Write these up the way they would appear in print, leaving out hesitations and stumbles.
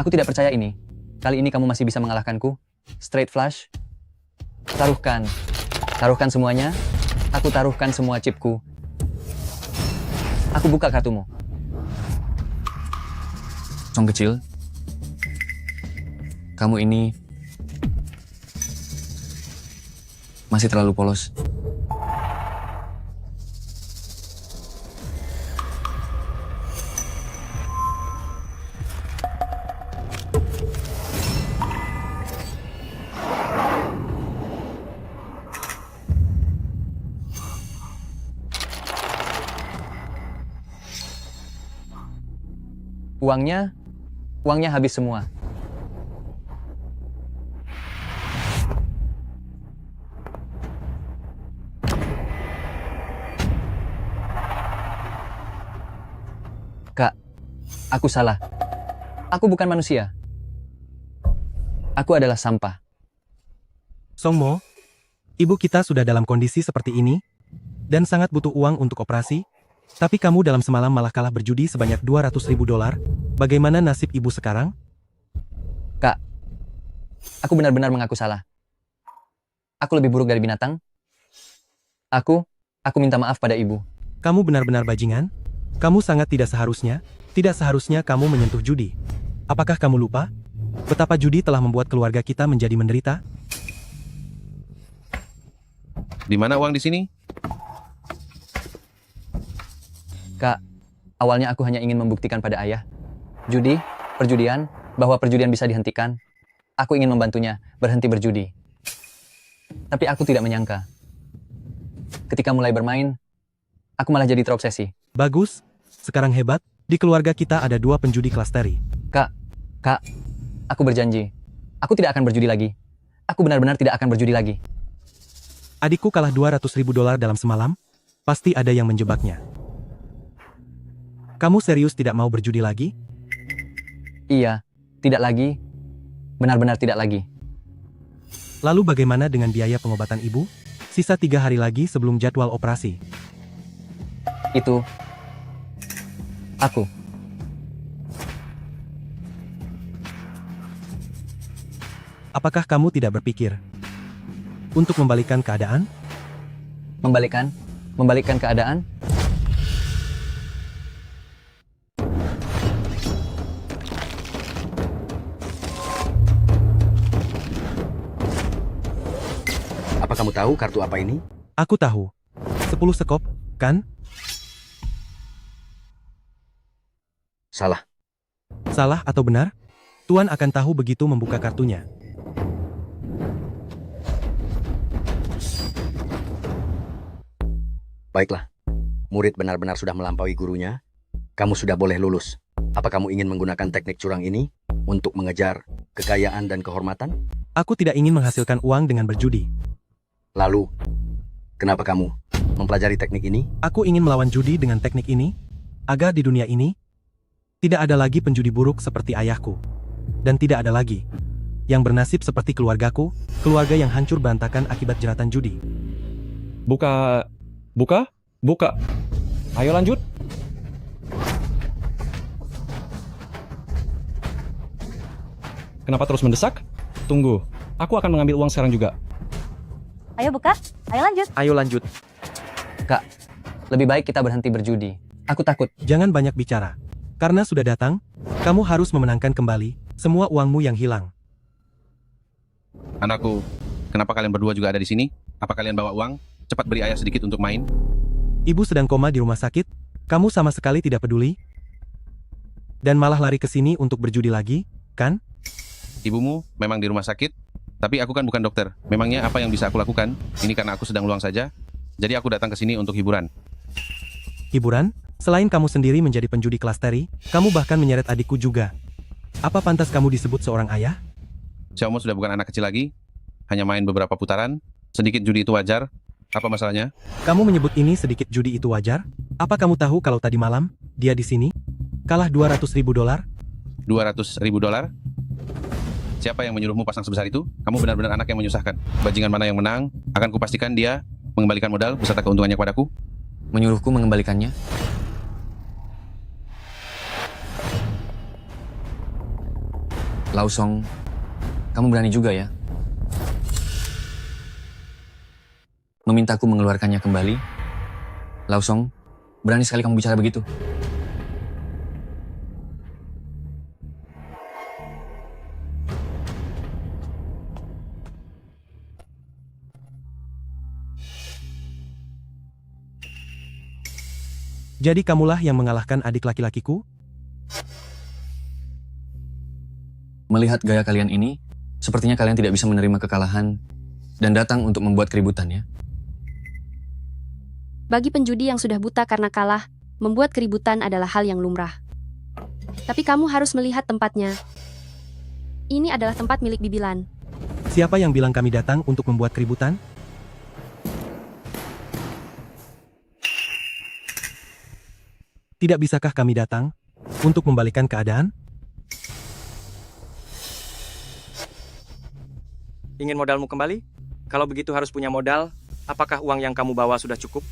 Aku tidak percaya ini. Kali ini kamu masih bisa mengalahkanku. Straight flush. Taruhkan. Taruhkan semuanya. Aku taruhkan semua chipku. Aku buka kartumu. Song kecil. Kamu ini masih terlalu polos. Uangnya habis semua. Kak, aku salah. Aku bukan manusia. Aku adalah sampah. Songmo, ibu kita sudah dalam kondisi seperti ini, dan sangat butuh uang untuk operasi, tapi kamu dalam semalam malah kalah berjudi sebanyak $200.000. Bagaimana nasib ibu sekarang? Kak, aku benar-benar mengaku salah. Aku lebih buruk dari binatang. Aku minta maaf pada ibu. Kamu benar-benar bajingan? Kamu sangat tidak seharusnya kamu menyentuh judi. Apakah kamu lupa? Betapa judi telah membuat keluarga kita menjadi menderita? Di mana uang di sini? Kak, awalnya aku hanya ingin membuktikan pada ayah. Perjudian, bahwa perjudian bisa dihentikan. Aku ingin membantunya berhenti berjudi. Tapi aku tidak menyangka. Ketika mulai bermain, aku malah jadi terobsesi. Bagus, sekarang hebat, di keluarga kita ada 2 penjudi kelas teri. Kak, aku berjanji. Aku tidak akan berjudi lagi. Aku benar-benar tidak akan berjudi lagi. Adikku kalah $200.000 dalam semalam, pasti ada yang menjebaknya. Kamu serius tidak mau berjudi lagi? Iya, tidak lagi. Benar-benar tidak lagi. Lalu bagaimana dengan biaya pengobatan ibu? Sisa 3 hari lagi sebelum jadwal operasi. Itu aku. Apakah kamu tidak berpikir untuk membalikkan keadaan? Membalikkan keadaan? Apa kamu tahu kartu apa ini? Aku tahu. 10 sekop, kan? Salah. Salah atau benar? Tuan akan tahu begitu membuka kartunya. Baiklah. Murid benar-benar sudah melampaui gurunya. Kamu sudah boleh lulus. Apa kamu ingin menggunakan teknik curang ini untuk mengejar kekayaan dan kehormatan? Aku tidak ingin menghasilkan uang dengan berjudi. Lalu, kenapa kamu mempelajari teknik ini? Aku ingin melawan judi dengan teknik ini, agar di dunia ini, tidak ada lagi penjudi buruk seperti ayahku. Dan tidak ada lagi yang bernasib seperti keluargaku, keluarga yang hancur berantakan akibat jeratan judi. Buka. Ayo lanjut. Kenapa terus mendesak? Tunggu, aku akan mengambil uang sekarang juga. Ayo buka, ayo lanjut. Kak, lebih baik kita berhenti berjudi. Aku takut. Jangan banyak bicara. Karena sudah datang, kamu harus memenangkan kembali semua uangmu yang hilang. Anakku, kenapa kalian berdua juga ada di sini? Apa kalian bawa uang? Cepat beri ayah sedikit untuk main. Ibu sedang koma di rumah sakit, kamu sama sekali tidak peduli. Dan malah lari ke sini untuk berjudi lagi, kan? Ibumu memang di rumah sakit, tapi aku kan bukan dokter. Memangnya apa yang bisa aku lakukan? Ini karena aku sedang luang saja. Jadi aku datang ke sini untuk hiburan. Hiburan? Selain kamu sendiri menjadi penjudi kelas teri, kamu bahkan menyeret adikku juga. Apa pantas kamu disebut seorang ayah? Xiaomo sudah bukan anak kecil lagi. Hanya main beberapa putaran. Sedikit judi itu wajar. Apa masalahnya? Kamu menyebut ini sedikit judi itu wajar? Apa kamu tahu kalau tadi malam, dia di sini? Kalah $200.000? $200.000? Siapa yang menyuruhmu pasang sebesar itu? Kamu benar-benar anak yang menyusahkan. Bajingan mana yang menang, akan kupastikan dia mengembalikan modal beserta keuntungannya kepadaku. Menyuruhku mengembalikannya? Laosong, kamu berani juga ya? Memintaku mengeluarkannya kembali? Laosong, berani sekali kamu bicara begitu. Jadi kamulah yang mengalahkan adik laki-lakiku? Melihat gaya kalian ini, sepertinya kalian tidak bisa menerima kekalahan dan datang untuk membuat keributan ya. Bagi penjudi yang sudah buta karena kalah, membuat keributan adalah hal yang lumrah. Tapi kamu harus melihat tempatnya. Ini adalah tempat milik Bibilan. Siapa yang bilang kami datang untuk membuat keributan? Tidak bisakah kami datang untuk membalikan keadaan? Ingin modalmu kembali? Kalau begitu harus punya modal. Apakah uang yang kamu bawa sudah cukup?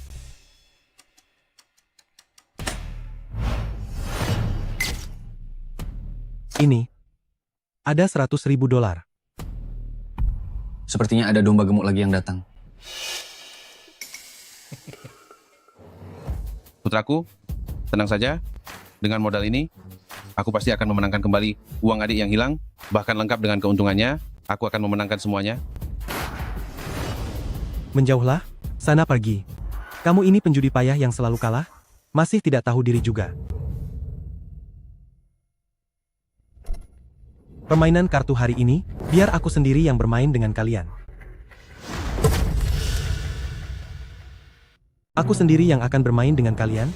Ini. Ada $100.000. Sepertinya ada domba gemuk lagi yang datang. Putraku, tenang saja. Dengan modal ini, aku pasti akan memenangkan kembali uang adik yang hilang, bahkan lengkap dengan keuntungannya. Aku akan memenangkan semuanya. Menjauhlah, sana pergi. Kamu ini penjudi payah yang selalu kalah, masih tidak tahu diri juga. Permainan kartu hari ini, biar aku sendiri yang bermain dengan kalian. Aku sendiri yang akan bermain dengan kalian.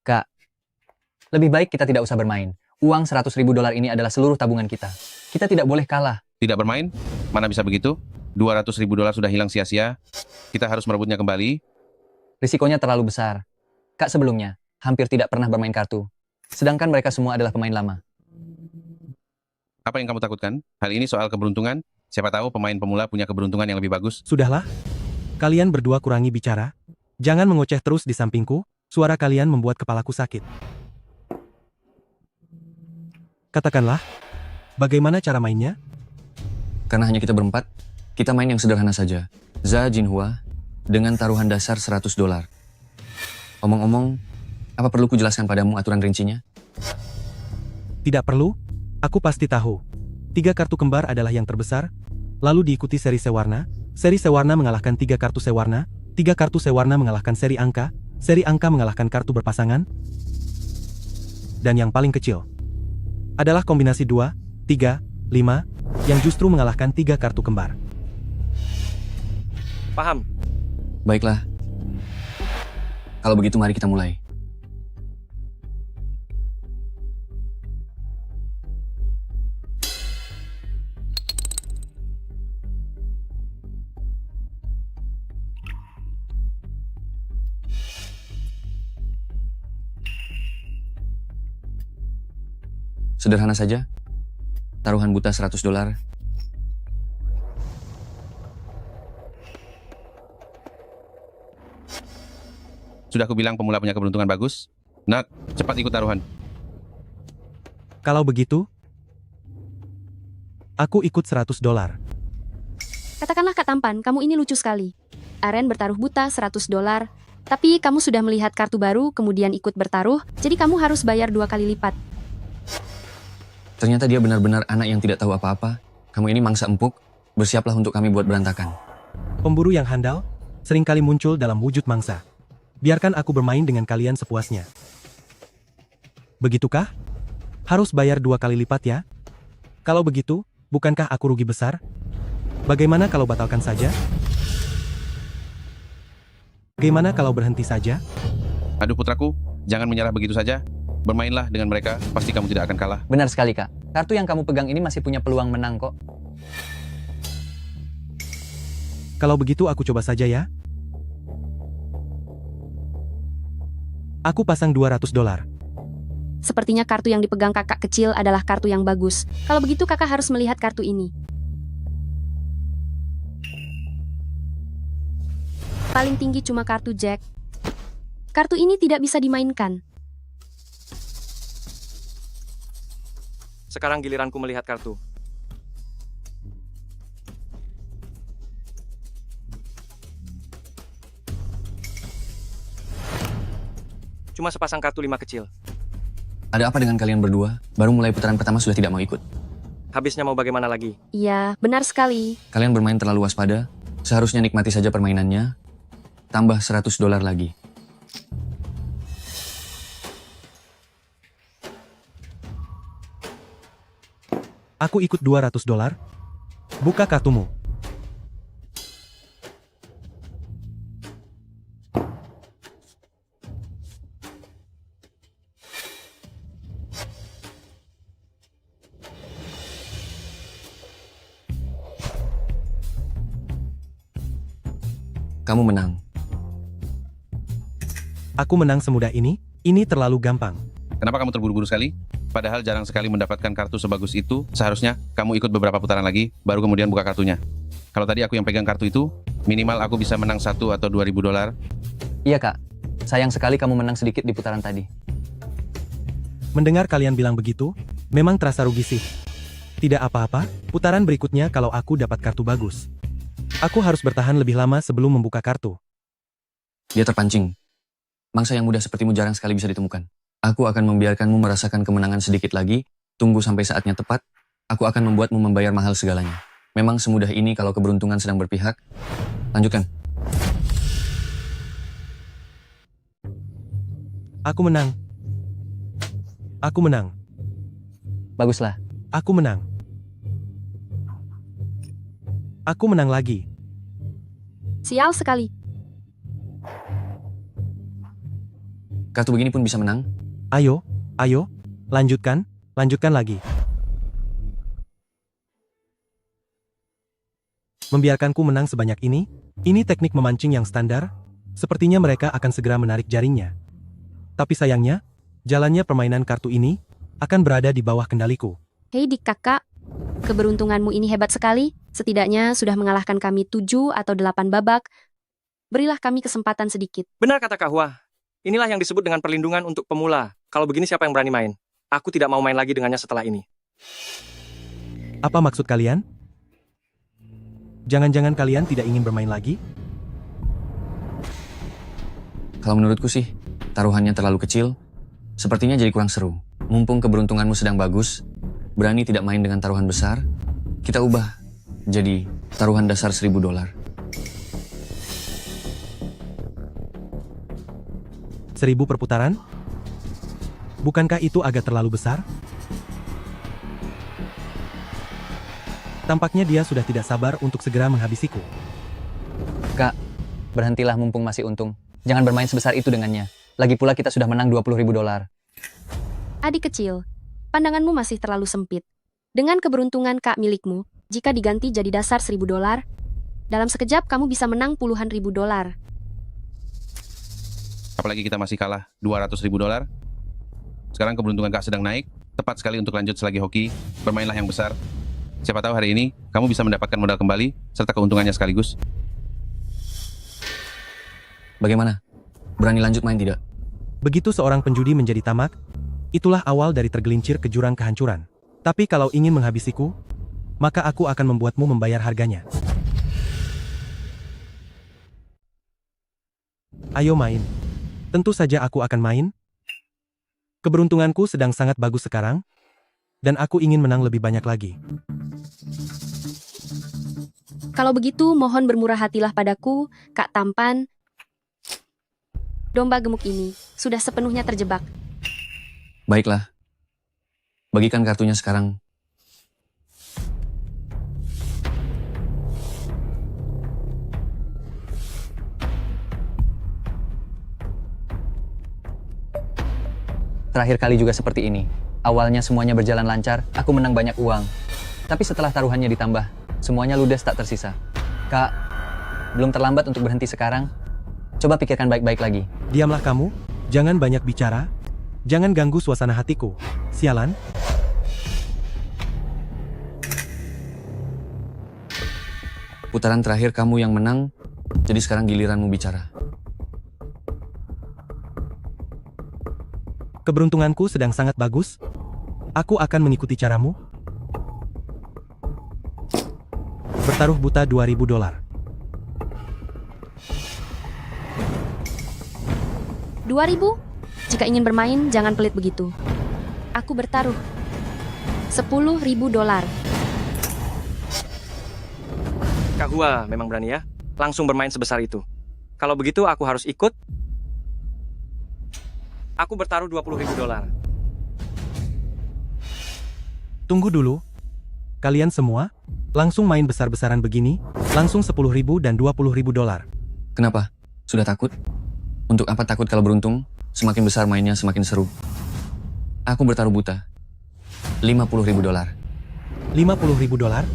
Kak, lebih baik kita tidak usah bermain. Uang $100.000 ini adalah seluruh tabungan kita. Kita tidak boleh kalah. Tidak bermain? Mana bisa begitu? $200.000 sudah hilang sia-sia. Kita harus merebutnya kembali. Risikonya terlalu besar. Kak sebelumnya, hampir tidak pernah bermain kartu. Sedangkan mereka semua adalah pemain lama. Apa yang kamu takutkan? Hal ini soal keberuntungan. Siapa tahu pemain pemula punya keberuntungan yang lebih bagus. Sudahlah. Kalian berdua kurangi bicara. Jangan mengoceh terus di sampingku. Suara kalian membuat kepalaku sakit. Katakanlah, bagaimana cara mainnya? Karena hanya kita berempat, kita main yang sederhana saja. Za Jinhua dengan taruhan dasar $100. Omong-omong, apa perlu kujelaskan padamu aturan rincinya? Tidak perlu. Aku pasti tahu. 3 kartu kembar adalah yang terbesar, lalu diikuti seri sewarna. Seri sewarna mengalahkan 3 kartu sewarna, 3 kartu sewarna mengalahkan seri angka mengalahkan kartu berpasangan, dan yang paling kecil adalah kombinasi 2, 3, 5, yang justru mengalahkan 3 kartu kembar. Paham? Baiklah. Kalau begitu mari kita mulai. Sederhana saja. Taruhan buta $100. Sudah aku bilang pemula punya keberuntungan bagus. Nak, cepat ikut taruhan. Kalau begitu, aku ikut $100. Katakanlah Kak Tampan, kamu ini lucu sekali. Aren bertaruh buta $100, tapi kamu sudah melihat kartu baru, kemudian ikut bertaruh, jadi kamu harus bayar 2 kali lipat. Ternyata dia benar-benar anak yang tidak tahu apa-apa. Kamu ini mangsa empuk, bersiaplah untuk kami buat berantakan. Pemburu yang handal seringkali muncul dalam wujud mangsa. Biarkan aku bermain dengan kalian sepuasnya. Begitukah? Harus bayar 2 kali lipat ya? Kalau begitu, bukankah aku rugi besar? Bagaimana kalau batalkan saja? Bagaimana kalau berhenti saja? Aduh putraku, jangan menyerah begitu saja. Bermainlah dengan mereka, pasti kamu tidak akan kalah. Benar sekali, Kak. Kartu yang kamu pegang ini masih punya peluang menang kok. Kalau begitu aku coba saja ya. Aku pasang $200. Sepertinya kartu yang dipegang kakak kecil adalah kartu yang bagus. Kalau begitu kakak harus melihat kartu ini. Paling tinggi cuma kartu Jack. Kartu ini tidak bisa dimainkan. Sekarang giliranku melihat kartu. Cuma sepasang kartu 5 kecil. Ada apa dengan kalian berdua? Baru mulai putaran pertama sudah tidak mau ikut. Habisnya mau bagaimana lagi? Iya, benar sekali. Kalian bermain terlalu waspada. Seharusnya nikmati saja permainannya. Tambah $100 lagi. Aku ikut $200. Buka kartumu. Kamu menang. Aku menang semudah ini? Ini terlalu gampang. Kenapa kamu terburu-buru sekali? Padahal jarang sekali mendapatkan kartu sebagus itu. Seharusnya kamu ikut beberapa putaran lagi, baru kemudian buka kartunya. Kalau tadi aku yang pegang kartu itu, minimal aku bisa menang $1 atau $2.000. Iya kak, sayang sekali kamu menang sedikit di putaran tadi. Mendengar kalian bilang begitu, memang terasa rugi sih. Tidak apa-apa, putaran berikutnya kalau aku dapat kartu bagus. Aku harus bertahan lebih lama sebelum membuka kartu. Dia terpancing. Mangsa yang mudah sepertimu jarang sekali bisa ditemukan. Aku akan membiarkanmu merasakan kemenangan sedikit lagi. Tunggu sampai saatnya tepat. Aku akan membuatmu membayar mahal segalanya. Memang semudah ini kalau keberuntungan sedang berpihak. Lanjutkan. Aku menang. Aku menang. Baguslah. Aku menang. Aku menang lagi. Sial sekali. Kartu begini pun bisa menang. Ayo, ayo, lanjutkan, lanjutkan lagi. Membiarkanku menang sebanyak ini teknik memancing yang standar. Sepertinya mereka akan segera menarik jaringnya. Tapi sayangnya, jalannya permainan kartu ini akan berada di bawah kendaliku. Hei dik kakak, keberuntunganmu ini hebat sekali. Setidaknya sudah mengalahkan kami 7 atau 8 babak. Berilah kami kesempatan sedikit. Benar kata Kak Hua. Inilah yang disebut dengan perlindungan untuk pemula. Kalau begini siapa yang berani main? Aku tidak mau main lagi dengannya setelah ini. Apa maksud kalian? Jangan-jangan kalian tidak ingin bermain lagi? Kalau menurutku sih, taruhannya terlalu kecil. Sepertinya jadi kurang seru. Mumpung keberuntunganmu sedang bagus, berani tidak main dengan taruhan besar, kita ubah jadi taruhan dasar $1.000. 1.000 per putaran? Bukankah itu agak terlalu besar? Tampaknya dia sudah tidak sabar untuk segera menghabisiku. Kak, berhentilah mumpung masih untung. Jangan bermain sebesar itu dengannya. Lagi pula kita sudah menang $20.000. Adik kecil, pandanganmu masih terlalu sempit. Dengan keberuntungan kak milikmu, jika diganti jadi dasar $1.000, dalam sekejap kamu bisa menang puluhan ribu dolar. Apalagi kita masih kalah $200.000. Sekarang keberuntungan Kak sedang naik. Tepat sekali untuk lanjut selagi hoki. Bermainlah yang besar. Siapa tahu hari ini kamu bisa mendapatkan modal kembali serta keuntungannya sekaligus. Bagaimana? Berani lanjut main tidak? Begitu seorang penjudi menjadi tamak, itulah awal dari tergelincir ke jurang kehancuran. Tapi kalau ingin menghabisiku, maka aku akan membuatmu membayar harganya. Ayo main. Tentu saja aku akan main. Keberuntunganku sedang sangat bagus sekarang, dan aku ingin menang lebih banyak lagi. Kalau begitu, mohon bermurah hatilah padaku, Kak Tampan. Domba gemuk ini sudah sepenuhnya terjebak. Baiklah. Bagikan kartunya sekarang. Terakhir kali juga seperti ini. Awalnya semuanya berjalan lancar, aku menang banyak uang. Tapi setelah taruhannya ditambah, semuanya ludes tak tersisa. Kak, belum terlambat untuk berhenti sekarang. Coba pikirkan baik-baik lagi. Diamlah kamu, Jangan banyak bicara. Jangan ganggu suasana hatiku. Sialan. Putaran terakhir kamu yang menang, jadi sekarang giliranmu bicara. Keberuntunganku sedang sangat bagus. Aku akan mengikuti caramu. Bertaruh buta $2.000. 2.000? Jika ingin bermain, jangan pelit begitu. Aku bertaruh. $10.000. Kak Hua memang berani ya, langsung bermain sebesar itu. Kalau begitu aku harus ikut. Aku bertaruh $20.000. Tunggu dulu. Kalian semua, langsung main besar-besaran begini, langsung $10.000 dan $20.000. Kenapa? Sudah takut? Untuk apa takut kalau beruntung? Semakin besar mainnya, semakin seru. Aku bertaruh buta. $50.000. $50.000?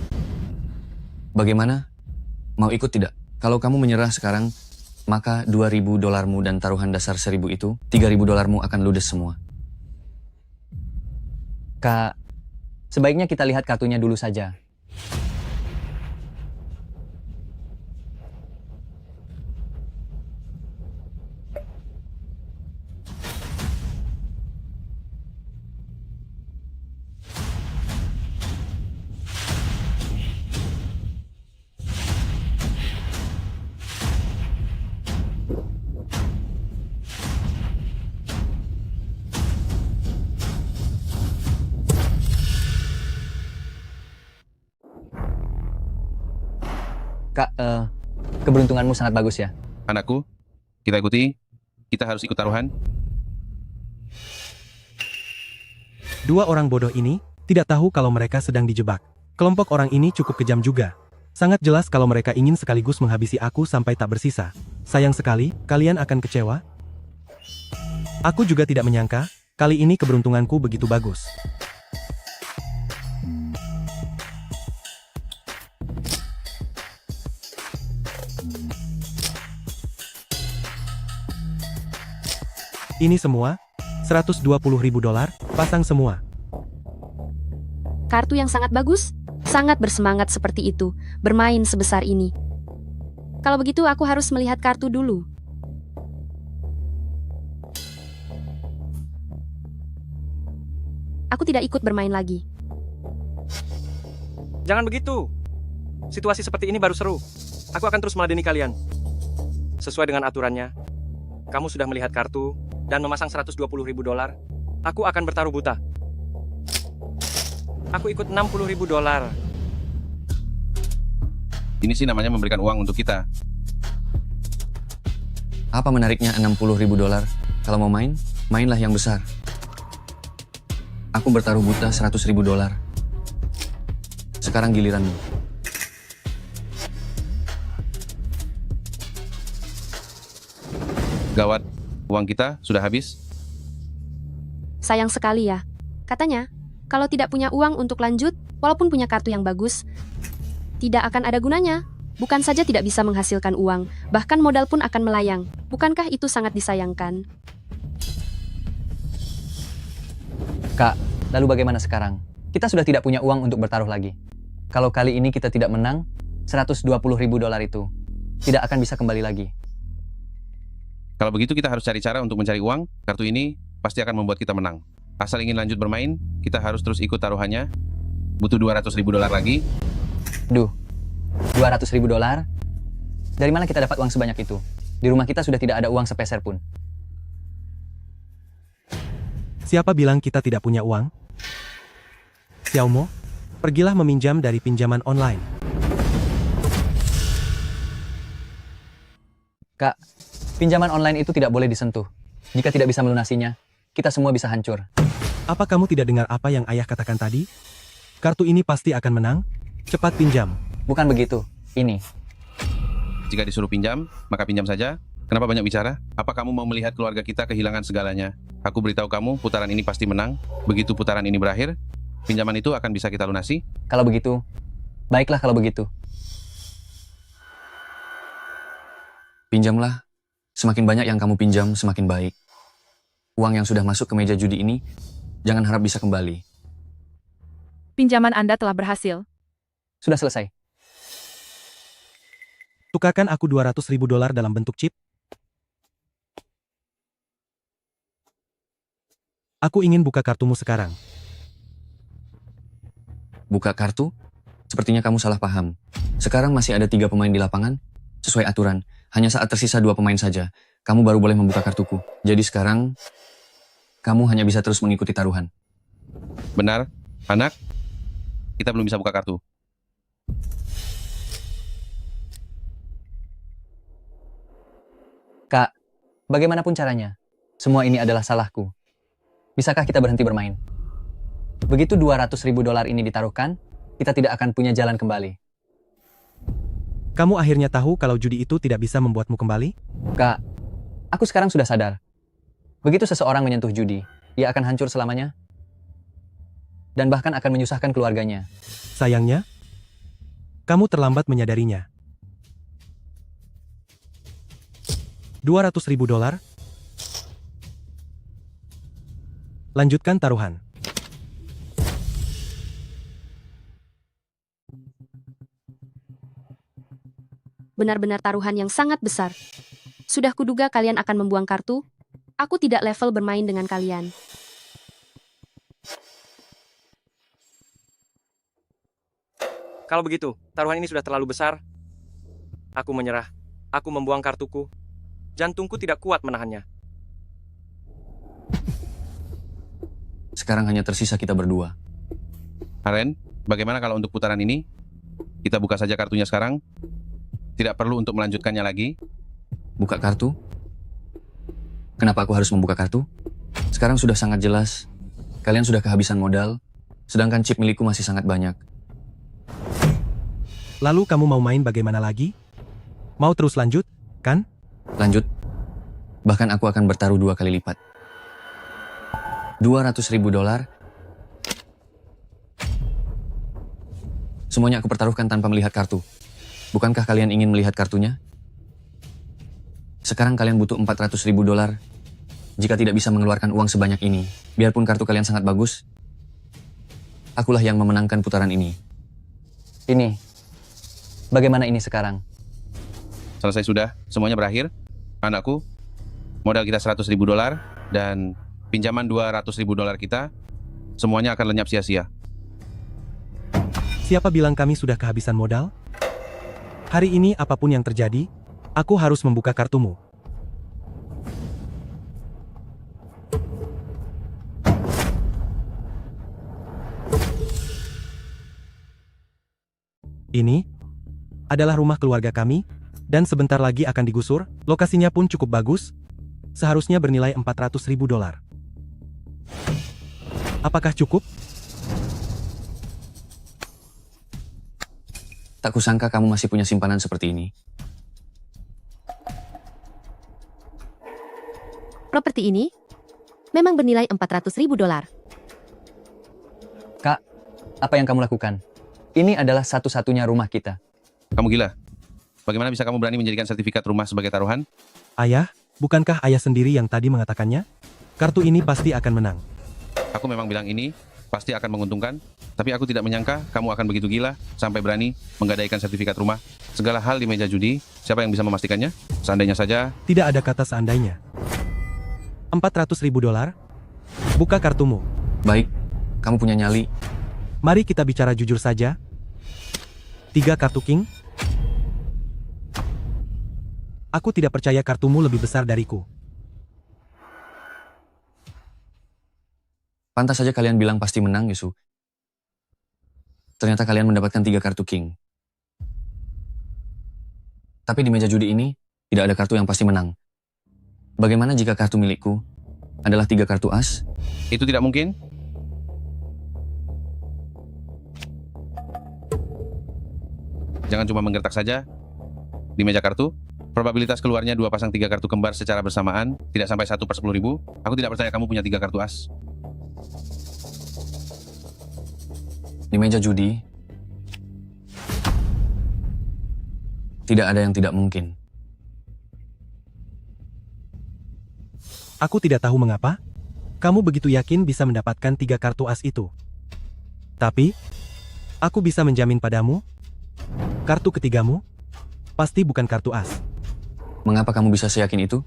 Bagaimana? Mau ikut tidak? Kalau kamu menyerah sekarang, maka $2.000-mu dan taruhan dasar 1.000 itu, $3.000-mu akan ludes semua. Kak, sebaiknya kita lihat kartunya dulu saja. Kak, keberuntunganmu sangat bagus ya. Anakku, kita ikuti. Kita harus ikut taruhan. Dua orang bodoh ini tidak tahu kalau mereka sedang dijebak. Kelompok orang ini cukup kejam juga. Sangat jelas kalau mereka ingin sekaligus menghabisi aku sampai tak bersisa. Sayang sekali, kalian akan kecewa. Aku juga tidak menyangka, kali ini keberuntunganku begitu bagus. Ini semua, $120.000, pasang semua. Kartu yang sangat bagus, sangat bersemangat seperti itu, bermain sebesar ini. Kalau begitu aku harus melihat kartu dulu. Aku tidak ikut bermain lagi. Jangan begitu. Situasi seperti ini baru seru. Aku akan terus meladeni kalian. Sesuai dengan aturannya, kamu sudah melihat kartu dan memasang $120.000. Aku akan bertaruh buta. Aku ikut $60.000. Ini sih namanya memberikan uang untuk kita. Apa menariknya $60.000? Kalau mau main, mainlah yang besar. Aku bertaruh buta $100.000. Sekarang giliranmu. Gawat, uang kita sudah habis. Sayang sekali ya. Katanya, kalau tidak punya uang untuk lanjut, walaupun punya kartu yang bagus, tidak akan ada gunanya. Bukan saja tidak bisa menghasilkan uang, bahkan modal pun akan melayang. Bukankah itu sangat disayangkan? Kak, lalu bagaimana sekarang? Kita sudah tidak punya uang untuk bertaruh lagi. Kalau kali ini kita tidak menang, $120.000 itu tidak akan bisa kembali lagi. Kalau begitu kita harus cari cara untuk mencari uang. Kartu ini pasti akan membuat kita menang. Asal ingin lanjut bermain, kita harus terus ikut taruhannya. Butuh $200.000 lagi. Duh, $200.000? Dari mana kita dapat uang sebanyak itu? Di rumah kita sudah tidak ada uang sepeser pun. Siapa bilang kita tidak punya uang? Xiaomo, pergilah meminjam dari pinjaman online. Kak, pinjaman online itu tidak boleh disentuh. Jika tidak bisa melunasinya, kita semua bisa hancur. Apa kamu tidak dengar apa yang ayah katakan tadi? Kartu ini pasti akan menang. Cepat pinjam. Bukan begitu. Ini. Jika disuruh pinjam, maka pinjam saja. Kenapa banyak bicara? Apa kamu mau melihat keluarga kita kehilangan segalanya? Aku beritahu kamu, putaran ini pasti menang. Begitu putaran ini berakhir, pinjaman itu akan bisa kita lunasi. Kalau begitu, baiklah kalau begitu. Pinjamlah. Semakin banyak yang kamu pinjam, semakin baik. Uang yang sudah masuk ke meja judi ini, jangan harap bisa kembali. Pinjaman Anda telah berhasil. Sudah selesai. Tukarkan aku $200.000 dalam bentuk chip. Aku ingin buka kartumu sekarang. Buka kartu? Sepertinya kamu salah paham. Sekarang masih ada 3 pemain di lapangan. Sesuai aturan, hanya saat tersisa 2 pemain saja, kamu baru boleh membuka kartuku. Jadi sekarang, kamu hanya bisa terus mengikuti taruhan. Benar, anak? Kita belum bisa buka kartu. Kak, bagaimanapun caranya, semua ini adalah salahku. Bisakah kita berhenti bermain? Begitu $200.000 ini ditaruhkan, kita tidak akan punya jalan kembali. Kamu akhirnya tahu kalau judi itu tidak bisa membuatmu kembali? Kak, aku sekarang sudah sadar. Begitu seseorang menyentuh judi, ia akan hancur selamanya. Dan bahkan akan menyusahkan keluarganya. Sayangnya, kamu terlambat menyadarinya. $200.000? Lanjutkan taruhan. Benar-benar taruhan yang sangat besar. Sudah kuduga kalian akan membuang kartu. Aku tidak level bermain dengan kalian. Kalau begitu, taruhan ini sudah terlalu besar. Aku menyerah. Aku membuang kartuku. Jantungku tidak kuat menahannya. Sekarang hanya tersisa kita berdua. Aren, bagaimana kalau untuk putaran ini, kita buka saja kartunya sekarang? Tidak perlu untuk melanjutkannya lagi. Buka kartu? Kenapa aku harus membuka kartu? Sekarang sudah sangat jelas. Kalian sudah kehabisan modal, sedangkan chip milikku masih sangat banyak. Lalu kamu mau main bagaimana lagi? Mau terus lanjut, kan? Lanjut. Bahkan aku akan bertaruh 2 kali lipat. $200.000. Semuanya aku pertaruhkan tanpa melihat kartu. Bukankah kalian ingin melihat kartunya? Sekarang kalian butuh $400.000. Jika tidak bisa mengeluarkan uang sebanyak ini, biarpun kartu kalian sangat bagus, akulah yang memenangkan putaran ini. Ini. Bagaimana ini sekarang? Selesai sudah, semuanya berakhir. Anakku, modal kita $100.000 dan pinjaman $200.000 kita, semuanya akan lenyap sia-sia. Siapa bilang kami sudah kehabisan modal? Hari ini apapun yang terjadi, aku harus membuka kartumu. Ini adalah rumah keluarga kami, dan sebentar lagi akan digusur. Lokasinya pun cukup bagus, seharusnya bernilai $400.000. Apakah cukup? Tak kusangka kamu masih punya simpanan seperti ini. Properti ini memang bernilai $400.000. Kak, apa yang kamu lakukan? Ini adalah satu-satunya rumah kita. Kamu gila? Bagaimana bisa kamu berani menjadikan sertifikat rumah sebagai taruhan? Ayah, bukankah ayah sendiri yang tadi mengatakannya? Kartu ini pasti akan menang. Aku memang bilang ini pasti akan menguntungkan, tapi aku tidak menyangka kamu akan begitu gila sampai berani menggadaikan sertifikat rumah. Segala hal di meja judi, siapa yang bisa memastikannya? Seandainya saja, Tidak ada kata seandainya. $400.000? Buka kartumu. Baik, kamu punya nyali. Mari kita bicara jujur saja. 3 kartu king. Aku tidak percaya kartumu lebih besar dariku. Pantas saja kalian bilang pasti menang, Yesu. Ternyata kalian mendapatkan 3 kartu king. Tapi di meja judi ini, tidak ada kartu yang pasti menang. Bagaimana jika kartu milikku adalah 3 kartu as? itu tidak mungkin. Jangan cuma menggertak saja. Di meja kartu, probabilitas keluarnya 2 pasang 3 kartu kembar secara bersamaan tidak sampai 1/10.000. Aku tidak percaya kamu punya 3 kartu as. Di meja judi, tidak ada yang tidak mungkin. Aku tidak tahu mengapa kamu begitu yakin bisa mendapatkan 3 kartu as itu. Tapi, aku bisa menjamin padamu, kartu ketigamu pasti bukan kartu as. Mengapa kamu bisa seyakin itu?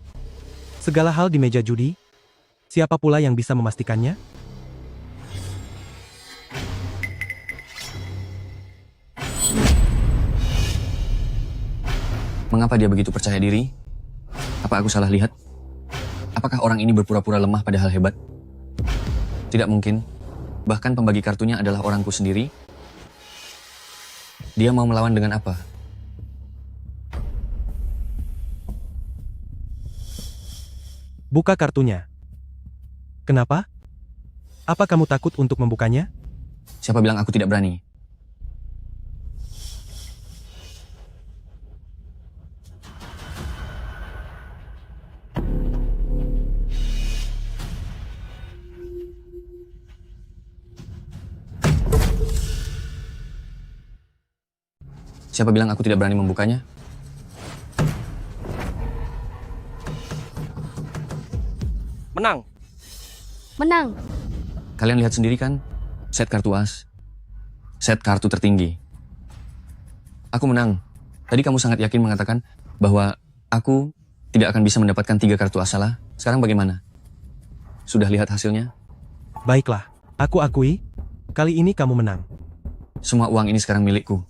Segala hal di meja judi, siapa pula yang bisa memastikannya? Mengapa dia begitu percaya diri? Apa aku salah lihat? Apakah orang ini berpura-pura lemah padahal hebat? Tidak mungkin. Bahkan pembagi kartunya adalah orangku sendiri. Dia mau melawan dengan apa? Buka kartunya. Kenapa? Apa kamu takut untuk membukanya? Siapa bilang aku tidak berani? Siapa bilang aku tidak berani membukanya? Menang. Menang. Kalian lihat sendiri kan? Set kartu as. Set kartu tertinggi. Aku menang. Tadi kamu sangat yakin mengatakan bahwa aku tidak akan bisa mendapatkan 3 kartu as salah. Sekarang bagaimana? Sudah lihat hasilnya? Baiklah, aku akui, kali ini kamu menang. Semua uang ini sekarang milikku.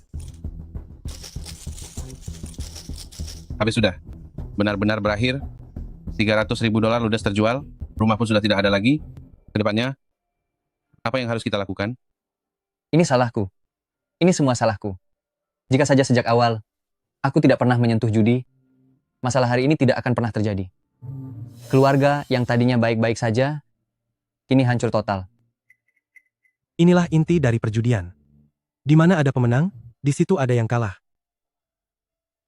Habis sudah. Benar-benar berakhir. 300.000 dolar ludes terjual. Rumah pun sudah tidak ada lagi. Kedepannya, apa yang harus kita lakukan? Ini salahku. Ini semua salahku. Jika saja sejak awal, aku tidak pernah menyentuh judi, masalah hari ini tidak akan pernah terjadi. Keluarga yang tadinya baik-baik saja, kini hancur total. Inilah inti dari perjudian. Di mana ada pemenang, di situ ada yang kalah.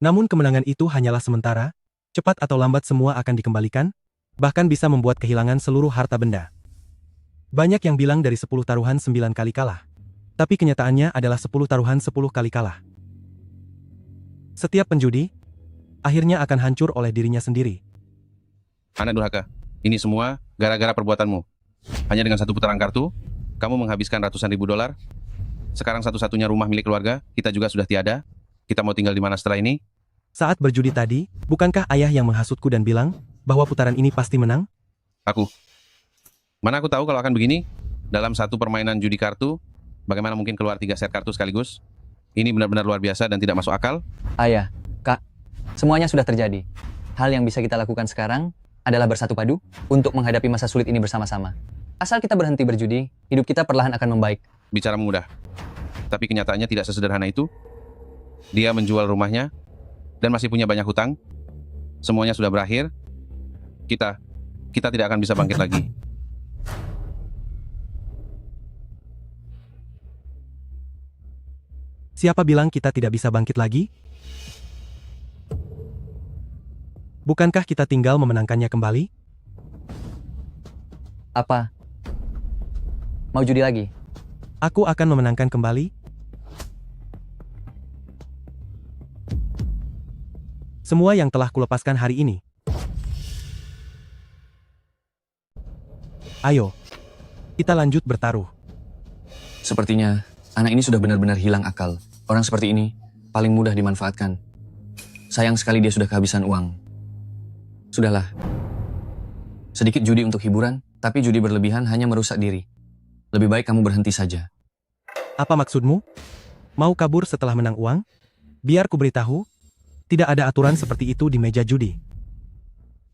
Namun kemenangan itu hanyalah sementara, cepat atau lambat semua akan dikembalikan, bahkan bisa membuat kehilangan seluruh harta benda. Banyak yang bilang dari 10 taruhan 9 kali kalah. Tapi kenyataannya adalah 10 taruhan 10 kali kalah. Setiap penjudi, akhirnya akan hancur oleh dirinya sendiri. Anak durhaka, ini semua gara-gara perbuatanmu. Hanya dengan satu putaran kartu, kamu menghabiskan ratusan ribu dolar. Sekarang satu-satunya rumah milik keluarga, kita juga sudah tiada. Kita mau tinggal di mana setelah ini? Saat berjudi tadi, bukankah ayah yang menghasutku dan bilang bahwa putaran ini pasti menang? Aku. Mana aku tahu kalau akan begini? Dalam satu permainan judi kartu, bagaimana mungkin keluar 3 set kartu sekaligus? Ini benar-benar luar biasa dan tidak masuk akal. Ayah, Kak, semuanya sudah terjadi. Hal yang bisa kita lakukan sekarang adalah bersatu padu untuk menghadapi masa sulit ini bersama-sama. Asal kita berhenti berjudi, hidup kita perlahan akan membaik. Bicara mudah. Tapi kenyataannya tidak sesederhana itu. Dia menjual rumahnya dan masih punya banyak hutang. Semuanya sudah berakhir. Kita tidak akan bisa bangkit lagi. Siapa bilang kita tidak bisa bangkit lagi? Bukankah kita tinggal memenangkannya kembali? Apa? Mau judi lagi? Aku akan memenangkan kembali. Semua yang telah kulepaskan hari ini. Ayo, kita lanjut bertaruh. Sepertinya anak ini sudah benar-benar hilang akal. Orang seperti ini paling mudah dimanfaatkan. Sayang sekali dia sudah kehabisan uang. Sudahlah. Sedikit judi untuk hiburan, tapi judi berlebihan hanya merusak diri. Lebih baik kamu berhenti saja. Apa maksudmu? Mau kabur setelah menang uang? Biar ku beritahu, tidak ada aturan seperti itu di meja judi.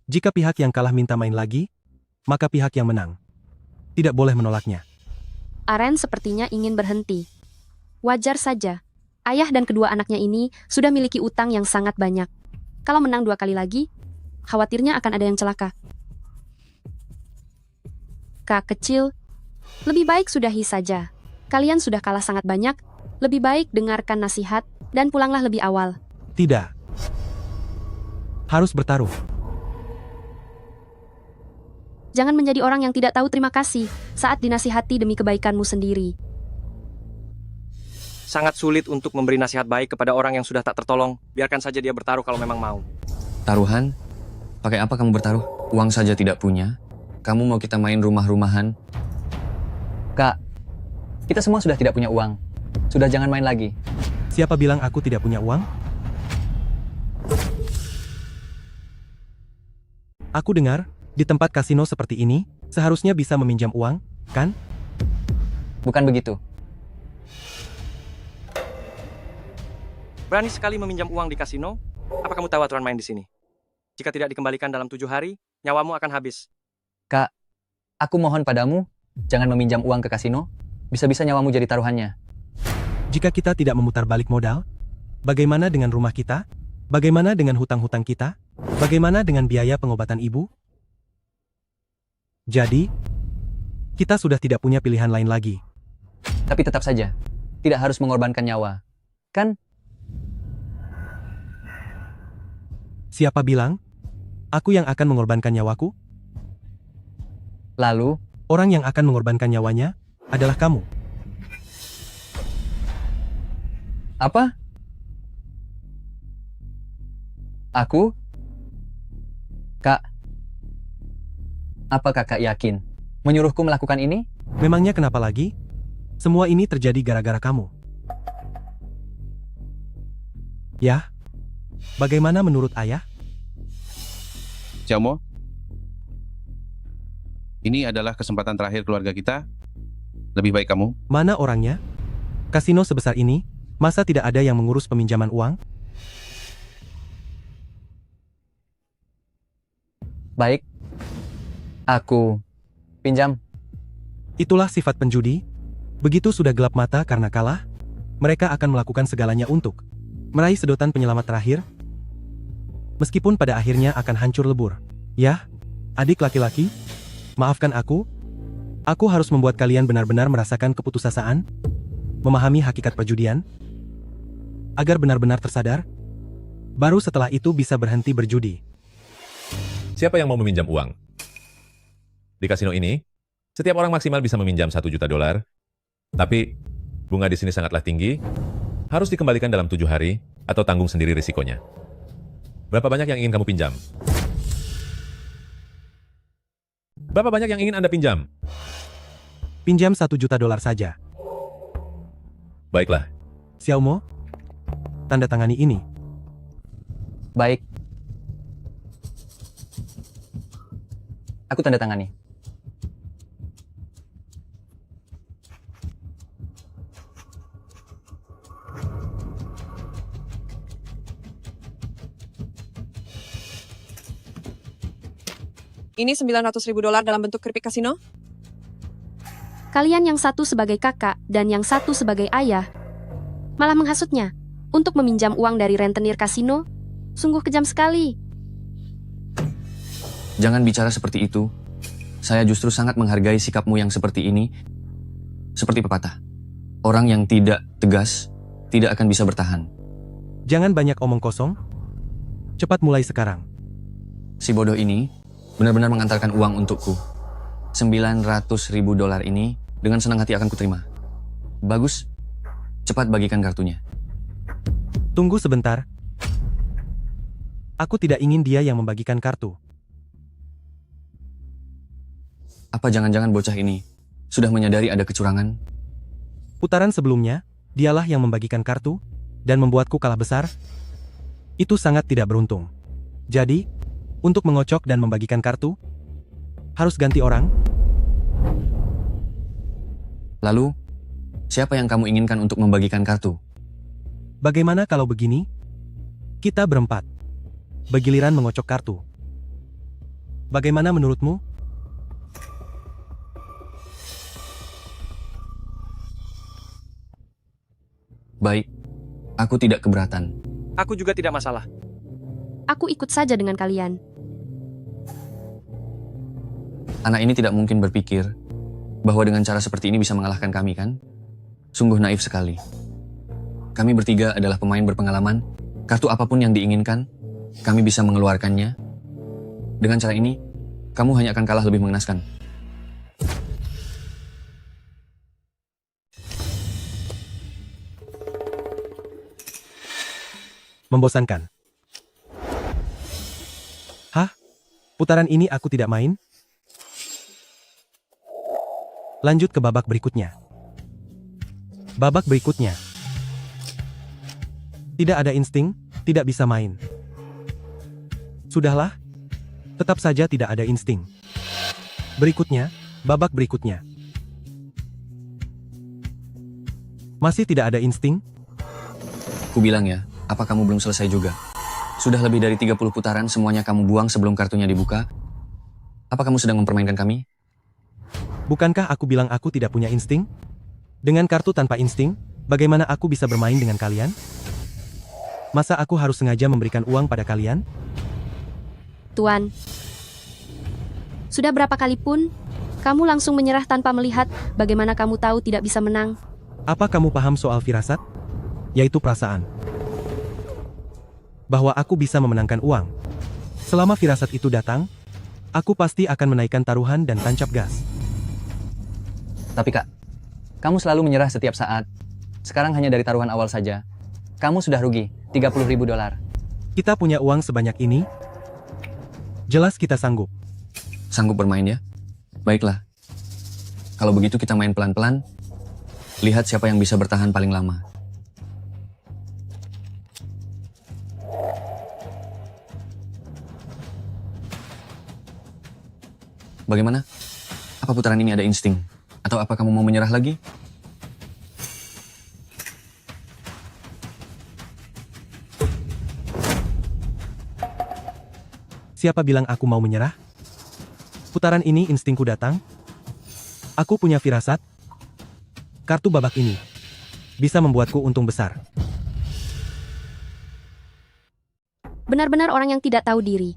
Jika pihak yang kalah minta main lagi, maka pihak yang menang tidak boleh menolaknya. Aren sepertinya ingin berhenti. Wajar saja. Ayah dan kedua anaknya ini sudah miliki utang yang sangat banyak. Kalau menang 2 kali lagi, khawatirnya akan ada yang celaka. Kak kecil, lebih baik sudahi saja. Kalian sudah kalah sangat banyak, lebih baik dengarkan nasihat dan pulanglah lebih awal. Tidak. Harus bertaruh. Jangan menjadi orang yang tidak tahu terima kasih saat dinasihati demi kebaikanmu sendiri. Sangat sulit untuk memberi nasihat baik kepada orang yang sudah tak tertolong. Biarkan saja dia bertaruh kalau memang mau. Taruhan? Pakai apa kamu bertaruh? Uang saja tidak punya. Kamu mau kita main rumah-rumahan? Kak, kita semua sudah tidak punya uang. Sudah jangan main lagi. Siapa bilang aku tidak punya uang? Aku dengar, di tempat kasino seperti ini, seharusnya bisa meminjam uang, kan? Bukan begitu. Berani sekali meminjam uang di kasino? Apa kamu tahu aturan main di sini? Jika tidak dikembalikan dalam 7 hari, nyawamu akan habis. Kak, aku mohon padamu, jangan meminjam uang ke kasino. Bisa-bisa nyawamu jadi taruhannya. Jika kita tidak memutar balik modal, bagaimana dengan rumah kita? Bagaimana dengan hutang-hutang kita? Bagaimana dengan biaya pengobatan ibu? Jadi, kita sudah tidak punya pilihan lain lagi. Tapi tetap saja, tidak harus mengorbankan nyawa. Kan? Siapa bilang? Aku yang akan mengorbankan nyawaku? Lalu, Orang yang akan mengorbankan nyawanya adalah kamu. apa? Aku? Kak, apa kakak yakin menyuruhku melakukan ini? Memangnya kenapa lagi? Semua ini terjadi gara-gara kamu. Ya? Bagaimana menurut ayah? Xiaomo, ini adalah kesempatan terakhir keluarga kita. Lebih baik kamu. Mana orangnya? Kasino sebesar ini, masa tidak ada yang mengurus peminjaman uang? Baik. Aku pinjam. Itulah sifat penjudi. Begitu sudah gelap mata karena kalah, mereka akan melakukan segalanya untuk meraih sedotan penyelamat terakhir, meskipun pada akhirnya akan hancur lebur. Ya, adik laki-laki, maafkan aku. Aku harus membuat kalian benar-benar merasakan keputusasaan, memahami hakikat perjudian, agar benar-benar tersadar. Baru setelah itu bisa berhenti berjudi. Siapa yang mau meminjam uang? Di kasino ini, setiap orang maksimal bisa meminjam $1 juta. Tapi, bunga di sini sangatlah tinggi, harus dikembalikan dalam 7 hari, atau tanggung sendiri risikonya. Berapa banyak yang ingin kamu pinjam? Berapa banyak yang ingin Anda pinjam? Pinjam $1 juta saja. Baiklah, Xiaomo, tanda tangani ini. Baik. Aku tanda tangani. Ini $900.000 dalam bentuk keripik kasino? Kalian yang satu sebagai kakak dan yang satu sebagai ayah malah menghasutnya untuk meminjam uang dari rentenir kasino. Sungguh kejam sekali. Jangan bicara seperti itu. Saya justru sangat menghargai sikapmu yang seperti ini. Seperti pepatah. Orang yang tidak tegas tidak akan bisa bertahan. Jangan banyak omong kosong. Cepat mulai sekarang. Si bodoh ini benar-benar mengantarkan uang untukku. $900.000 ini dengan senang hati akan kuterima. Bagus. Cepat bagikan kartunya. Tunggu sebentar. Aku tidak ingin dia yang membagikan kartu. Apa jangan-jangan bocah ini sudah menyadari ada kecurangan? Putaran sebelumnya, dialah yang membagikan kartu dan membuatku kalah besar. Itu sangat tidak beruntung. Jadi, untuk mengocok dan membagikan kartu, harus ganti orang. Lalu, siapa yang kamu inginkan untuk membagikan kartu? Bagaimana kalau begini? Kita berempat. Begiliran mengocok kartu. Bagaimana menurutmu? Baik, aku tidak keberatan. Aku juga tidak masalah. Aku ikut saja dengan kalian. Anak ini tidak mungkin berpikir bahwa dengan cara seperti ini bisa mengalahkan kami, kan? Sungguh naif sekali. Kami bertiga adalah pemain berpengalaman. Kartu apapun yang diinginkan, kami bisa mengeluarkannya. Dengan cara ini, kamu hanya akan kalah lebih mengenaskan. Membosankan. Hah? Putaran ini aku tidak main. Lanjut ke babak berikutnya. Babak berikutnya. Tidak ada insting, tidak bisa main. Sudahlah. Tetap saja tidak ada insting. Berikutnya, babak berikutnya. Masih tidak ada insting? Ku bilang ya, apa kamu belum selesai juga? Sudah lebih dari 30 putaran semuanya kamu buang sebelum kartunya dibuka. Apa kamu sedang mempermainkan kami? Bukankah aku bilang aku tidak punya insting? Dengan kartu tanpa insting, bagaimana aku bisa bermain dengan kalian? Masa aku harus sengaja memberikan uang pada kalian? Tuan. Sudah berapa kali pun, kamu langsung menyerah tanpa melihat bagaimana kamu tahu tidak bisa menang. Apa kamu paham soal firasat? Yaitu perasaan. Bahwa aku bisa memenangkan uang. Selama firasat itu datang, aku pasti akan menaikkan taruhan dan tancap gas. Tapi Kak, kamu selalu menyerah setiap saat. Sekarang hanya dari taruhan awal saja. Kamu sudah rugi, 30.000 dolar. Kita punya uang sebanyak ini? Jelas kita sanggup. Sanggup bermain ya? Baiklah. Kalau begitu kita main pelan-pelan. Lihat siapa yang bisa bertahan paling lama. Bagaimana? Apa putaran ini ada insting? Atau apa kamu mau menyerah lagi? Siapa bilang aku mau menyerah? Putaran ini instingku datang. Aku punya firasat. Kartu babak ini bisa membuatku untung besar. Benar-benar orang yang tidak tahu diri.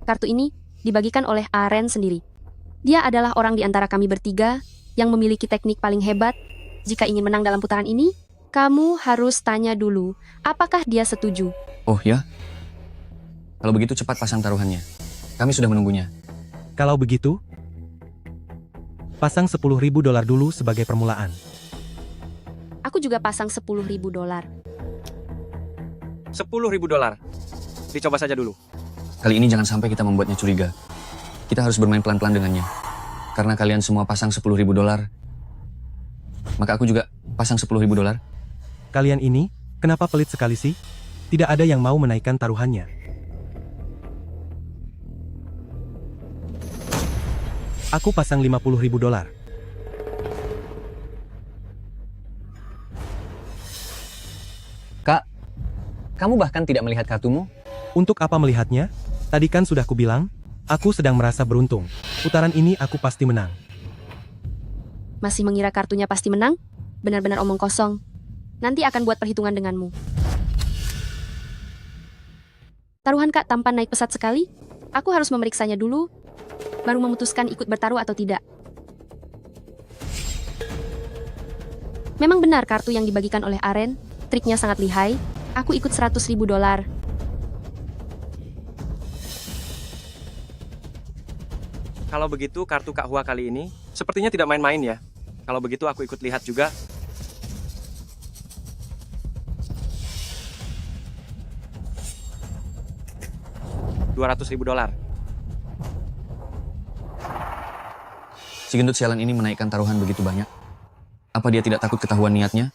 Kartu ini dibagikan oleh Aren sendiri. Dia adalah orang di antara kami bertiga yang memiliki teknik paling hebat. Jika ingin menang dalam putaran ini, kamu harus tanya dulu, apakah dia setuju. Oh ya? Kalau begitu cepat pasang taruhannya. Kami sudah menunggunya. Kalau begitu, pasang 10.000 dolar dulu sebagai permulaan. Aku juga pasang 10.000 dolar. 10.000 dolar. Dicoba saja dulu. Kali ini jangan sampai kita membuatnya curiga. Kita harus bermain pelan-pelan dengannya. Karena kalian semua pasang 10.000 dolar, maka aku juga pasang 10.000 dolar. Kalian ini, kenapa pelit sekali sih? Tidak ada yang mau menaikkan taruhannya. Aku pasang 50.000 dolar. Kak, kamu bahkan tidak melihat kartumu? Untuk apa melihatnya? Tadi kan sudah kubilang, aku sedang merasa beruntung. Putaran ini aku pasti menang. Masih mengira kartunya pasti menang? Benar-benar omong kosong. Nanti akan buat perhitungan denganmu. Taruhan Kak tampan naik pesat sekali. Aku harus memeriksanya dulu, baru memutuskan ikut bertaruh atau tidak. Memang benar kartu yang dibagikan oleh Aren, triknya sangat lihai. Aku ikut 100.000 dolar. Kalau begitu, kartu Kak Hua kali ini sepertinya tidak main-main ya. Kalau begitu aku ikut lihat juga. $200.000. Si gendut sialan ini menaikkan taruhan begitu banyak. Apa dia tidak takut ketahuan niatnya?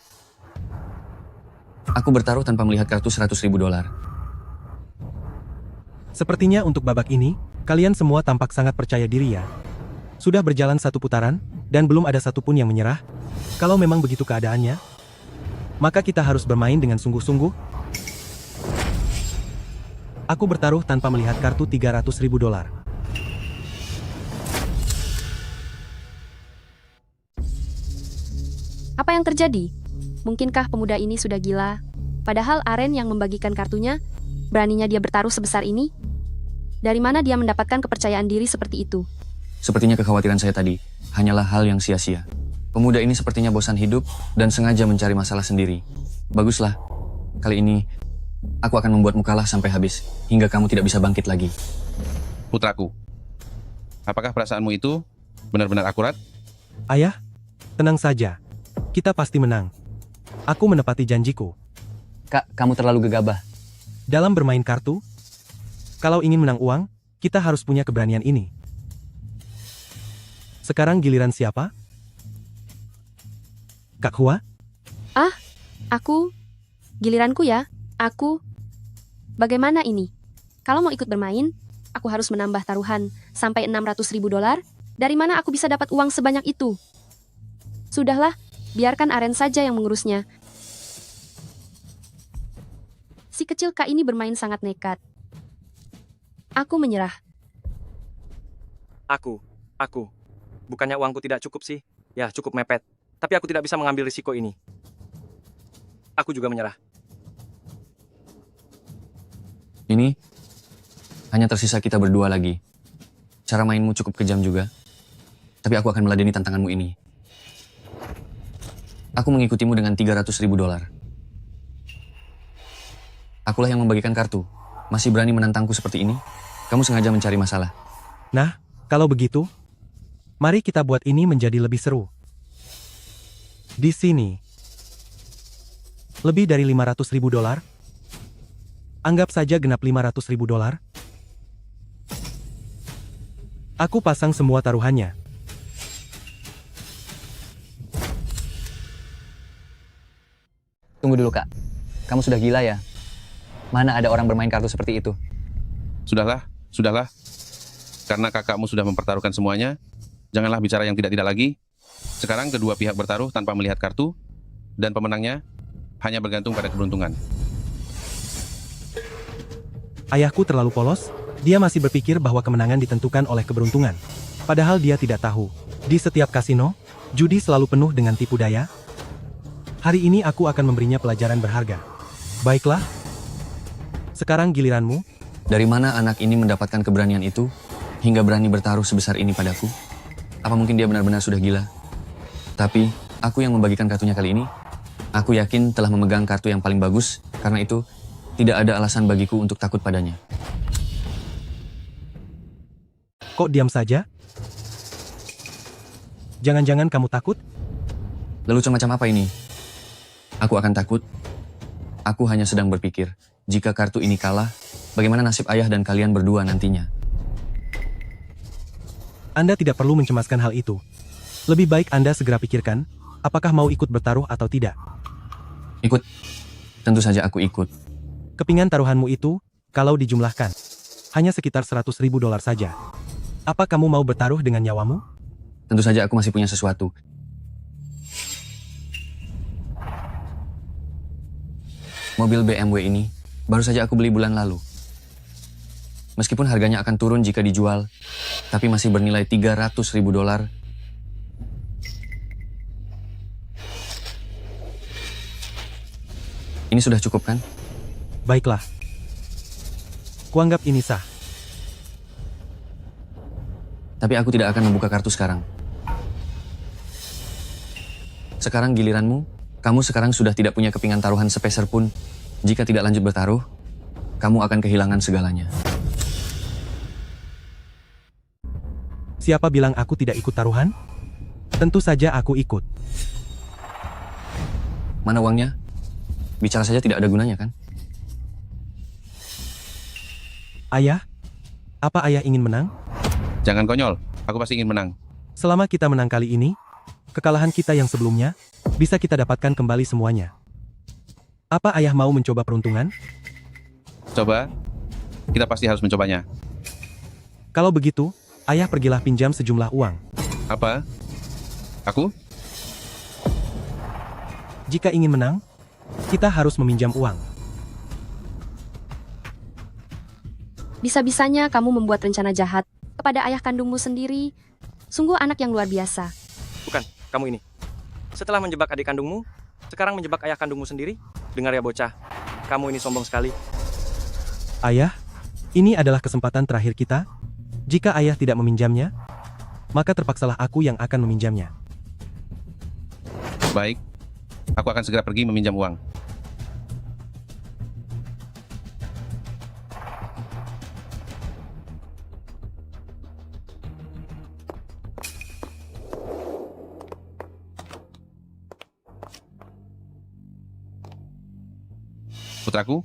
Aku bertaruh tanpa melihat kartu 100.000 dolar. Sepertinya untuk babak ini, kalian semua tampak sangat percaya diri ya. Sudah berjalan satu putaran, dan belum ada satupun yang menyerah. Kalau memang begitu keadaannya, maka kita harus bermain dengan sungguh-sungguh. Aku bertaruh tanpa melihat kartu 300.000 dolar. Apa yang terjadi? Mungkinkah pemuda ini sudah gila? Padahal Aren yang membagikan kartunya, beraninya dia bertaruh sebesar ini? Dari mana dia mendapatkan kepercayaan diri seperti itu? Sepertinya kekhawatiran saya tadi hanyalah hal yang sia-sia. Pemuda ini sepertinya bosan hidup dan sengaja mencari masalah sendiri. Baguslah, kali ini aku akan membuatmu kalah sampai habis, hingga kamu tidak bisa bangkit lagi. Putraku, apakah perasaanmu itu benar-benar akurat? Ayah, tenang saja. Kita pasti menang. Aku menepati janjiku. Kak, kamu terlalu gegabah. Dalam bermain kartu, kalau ingin menang uang, Kita harus punya keberanian ini. Sekarang giliran siapa? Kak Hua? Aku. Giliranku ya. Aku. Bagaimana ini? Kalau mau ikut bermain, aku harus menambah taruhan sampai 600.000 dolar. Dari mana aku bisa dapat uang sebanyak itu? Sudahlah, biarkan Aren saja yang mengurusnya. Si kecil Kak ini bermain sangat nekat. Aku menyerah. Aku. Bukannya uangku tidak cukup sih? Ya, cukup mepet. Tapi aku tidak bisa mengambil risiko ini. Aku juga menyerah. Ini hanya tersisa kita berdua lagi. Cara mainmu cukup kejam juga. Tapi aku akan meladeni tantanganmu ini. Aku mengikutimu dengan 300.000 dolar. Akulah yang membagikan kartu. Masih berani menantangku seperti ini? Kamu sengaja mencari masalah. Nah, kalau begitu, mari kita buat ini menjadi lebih seru. Di sini, lebih dari 500.000 dolar. Anggap saja genap 500.000 dolar. Aku pasang semua taruhannya. Tunggu dulu, Kak. Kamu sudah gila ya? Mana ada orang bermain kartu seperti itu? Sudahlah. Karena kakakmu sudah mempertaruhkan semuanya, janganlah bicara yang tidak-tidak lagi. Sekarang kedua pihak bertaruh tanpa melihat kartu, dan pemenangnya hanya bergantung pada keberuntungan. Ayahku terlalu polos, dia masih berpikir bahwa kemenangan ditentukan oleh keberuntungan. Padahal dia tidak tahu, di setiap kasino, judi selalu penuh dengan tipu daya. Hari ini aku akan memberinya pelajaran berharga. Baiklah. Sekarang giliranmu. Dari mana anak ini mendapatkan keberanian itu, hingga berani bertaruh sebesar ini padaku? Apa mungkin dia benar-benar sudah gila? Tapi, aku yang membagikan kartunya kali ini. Aku yakin telah memegang kartu yang paling bagus, karena itu tidak ada alasan bagiku untuk takut padanya. Kok diam saja? Jangan-jangan kamu takut? Lelucon macam apa ini? Aku akan takut. Aku hanya sedang berpikir, jika kartu ini kalah, bagaimana nasib ayah dan kalian berdua nantinya? Anda tidak perlu mencemaskan hal itu. Lebih baik Anda segera pikirkan, apakah mau ikut bertaruh atau tidak. Ikut. Tentu saja aku ikut. Kepingan taruhanmu itu, kalau dijumlahkan, hanya sekitar 100.000 dolar saja. Apa kamu mau bertaruh dengan nyawamu? Tentu saja aku masih punya sesuatu. Mobil BMW ini baru saja aku beli bulan lalu. Meskipun harganya akan turun jika dijual, tapi masih bernilai 300.000 dolar. Ini sudah cukup kan? Baiklah. Kuanggap ini sah. Tapi aku tidak akan membuka kartu sekarang. Sekarang giliranmu, kamu sekarang sudah tidak punya kepingan taruhan sepeser pun. Jika tidak lanjut bertaruh, kamu akan kehilangan segalanya. Siapa bilang aku tidak ikut taruhan? Tentu saja aku ikut. Mana uangnya? Bicara saja tidak ada gunanya kan? Ayah? Apa ayah ingin menang? Jangan konyol, aku pasti ingin menang. Selama kita menang kali ini, kekalahan kita yang sebelumnya, bisa kita dapatkan kembali semuanya. Apa ayah mau mencoba peruntungan? Coba, kita pasti harus mencobanya. Kalau begitu, ayah pergilah pinjam sejumlah uang. Apa? Aku? Jika ingin menang, kita harus meminjam uang. Bisa-bisanya kamu membuat rencana jahat kepada ayah kandungmu sendiri. Sungguh anak yang luar biasa. Bukan, kamu ini. Setelah menjebak adik kandungmu, sekarang menjebak ayah kandungmu sendiri? Dengar ya bocah, kamu ini sombong sekali. Ayah, ini adalah kesempatan terakhir kita. Jika ayah tidak meminjamnya, maka terpaksalah aku yang akan meminjamnya. Baik, aku akan segera pergi meminjam uang. Putraku,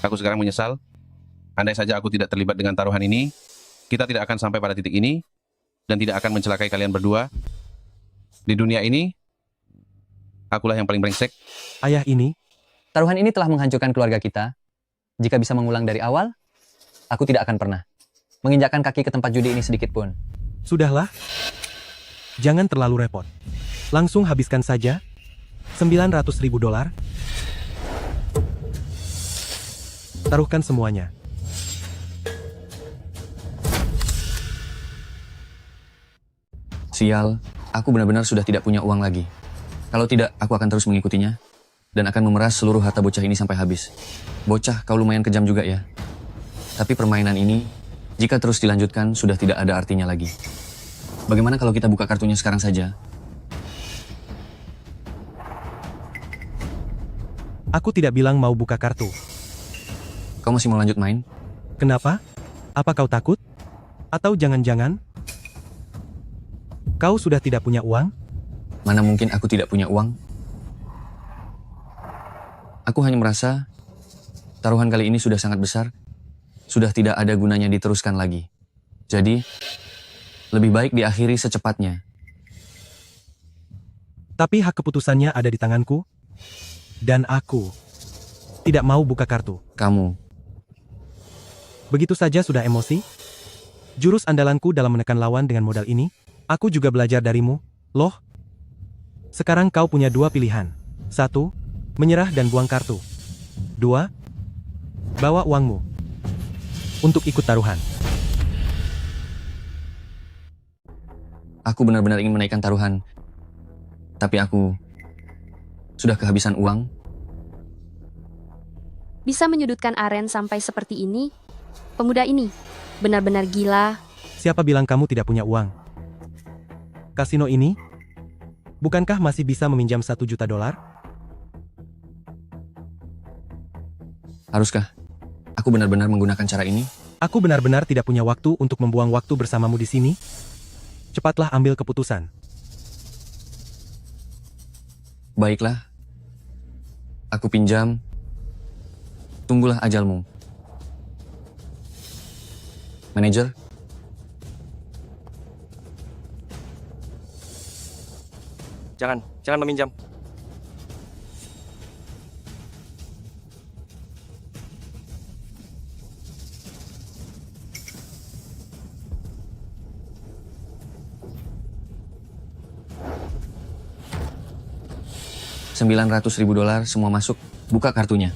aku sekarang menyesal. Andai saja aku tidak terlibat dengan taruhan ini, kita tidak akan sampai pada titik ini, dan tidak akan mencelakai kalian berdua. Di dunia ini, akulah yang paling brengsek. Ayah ini, Taruhan ini telah menghancurkan keluarga kita. Jika bisa mengulang dari awal, aku tidak akan pernah menginjakkan kaki ke tempat judi ini sedikit pun. sudahlah. Jangan terlalu repot. Langsung habiskan saja. $900.000. Taruhkan semuanya. Sial, aku benar-benar sudah tidak punya uang lagi. Kalau tidak, aku akan terus mengikutinya dan akan memeras seluruh harta bocah ini sampai habis. Bocah, kau lumayan kejam juga ya. Tapi permainan ini, jika terus dilanjutkan, sudah tidak ada artinya lagi. Bagaimana kalau kita buka kartunya sekarang saja? Aku tidak bilang mau buka kartu. Kau masih mau lanjut main? Kenapa? Apa kau takut? Atau jangan-jangan kau sudah tidak punya uang? Mana mungkin aku tidak punya uang? Aku hanya merasa taruhan kali ini sudah sangat besar, sudah tidak ada gunanya diteruskan lagi. Jadi, lebih baik diakhiri secepatnya. Tapi hak keputusannya ada di tanganku, dan aku tidak mau buka kartu. Kamu, Begitu saja sudah emosi? Jurus andalanku dalam menekan lawan dengan modal ini, aku juga belajar darimu, loh. Sekarang kau punya dua pilihan. 1. Menyerah dan buang kartu. 2. Bawa uangmu untuk ikut taruhan. aku benar-benar ingin menaikkan taruhan. Tapi aku sudah kehabisan uang. Bisa menyudutkan Aren sampai seperti ini? Pemuda ini benar-benar gila. Siapa bilang kamu tidak punya uang? Kasino ini, bukankah masih bisa meminjam $1 juta? Haruskah aku benar-benar menggunakan cara ini? Aku benar-benar tidak punya waktu untuk membuang waktu bersamamu di sini. Cepatlah ambil keputusan. Baiklah. Aku pinjam. Tunggulah ajalmu. Manajer, Jangan meminjam. $900.000 semua masuk. Buka kartunya.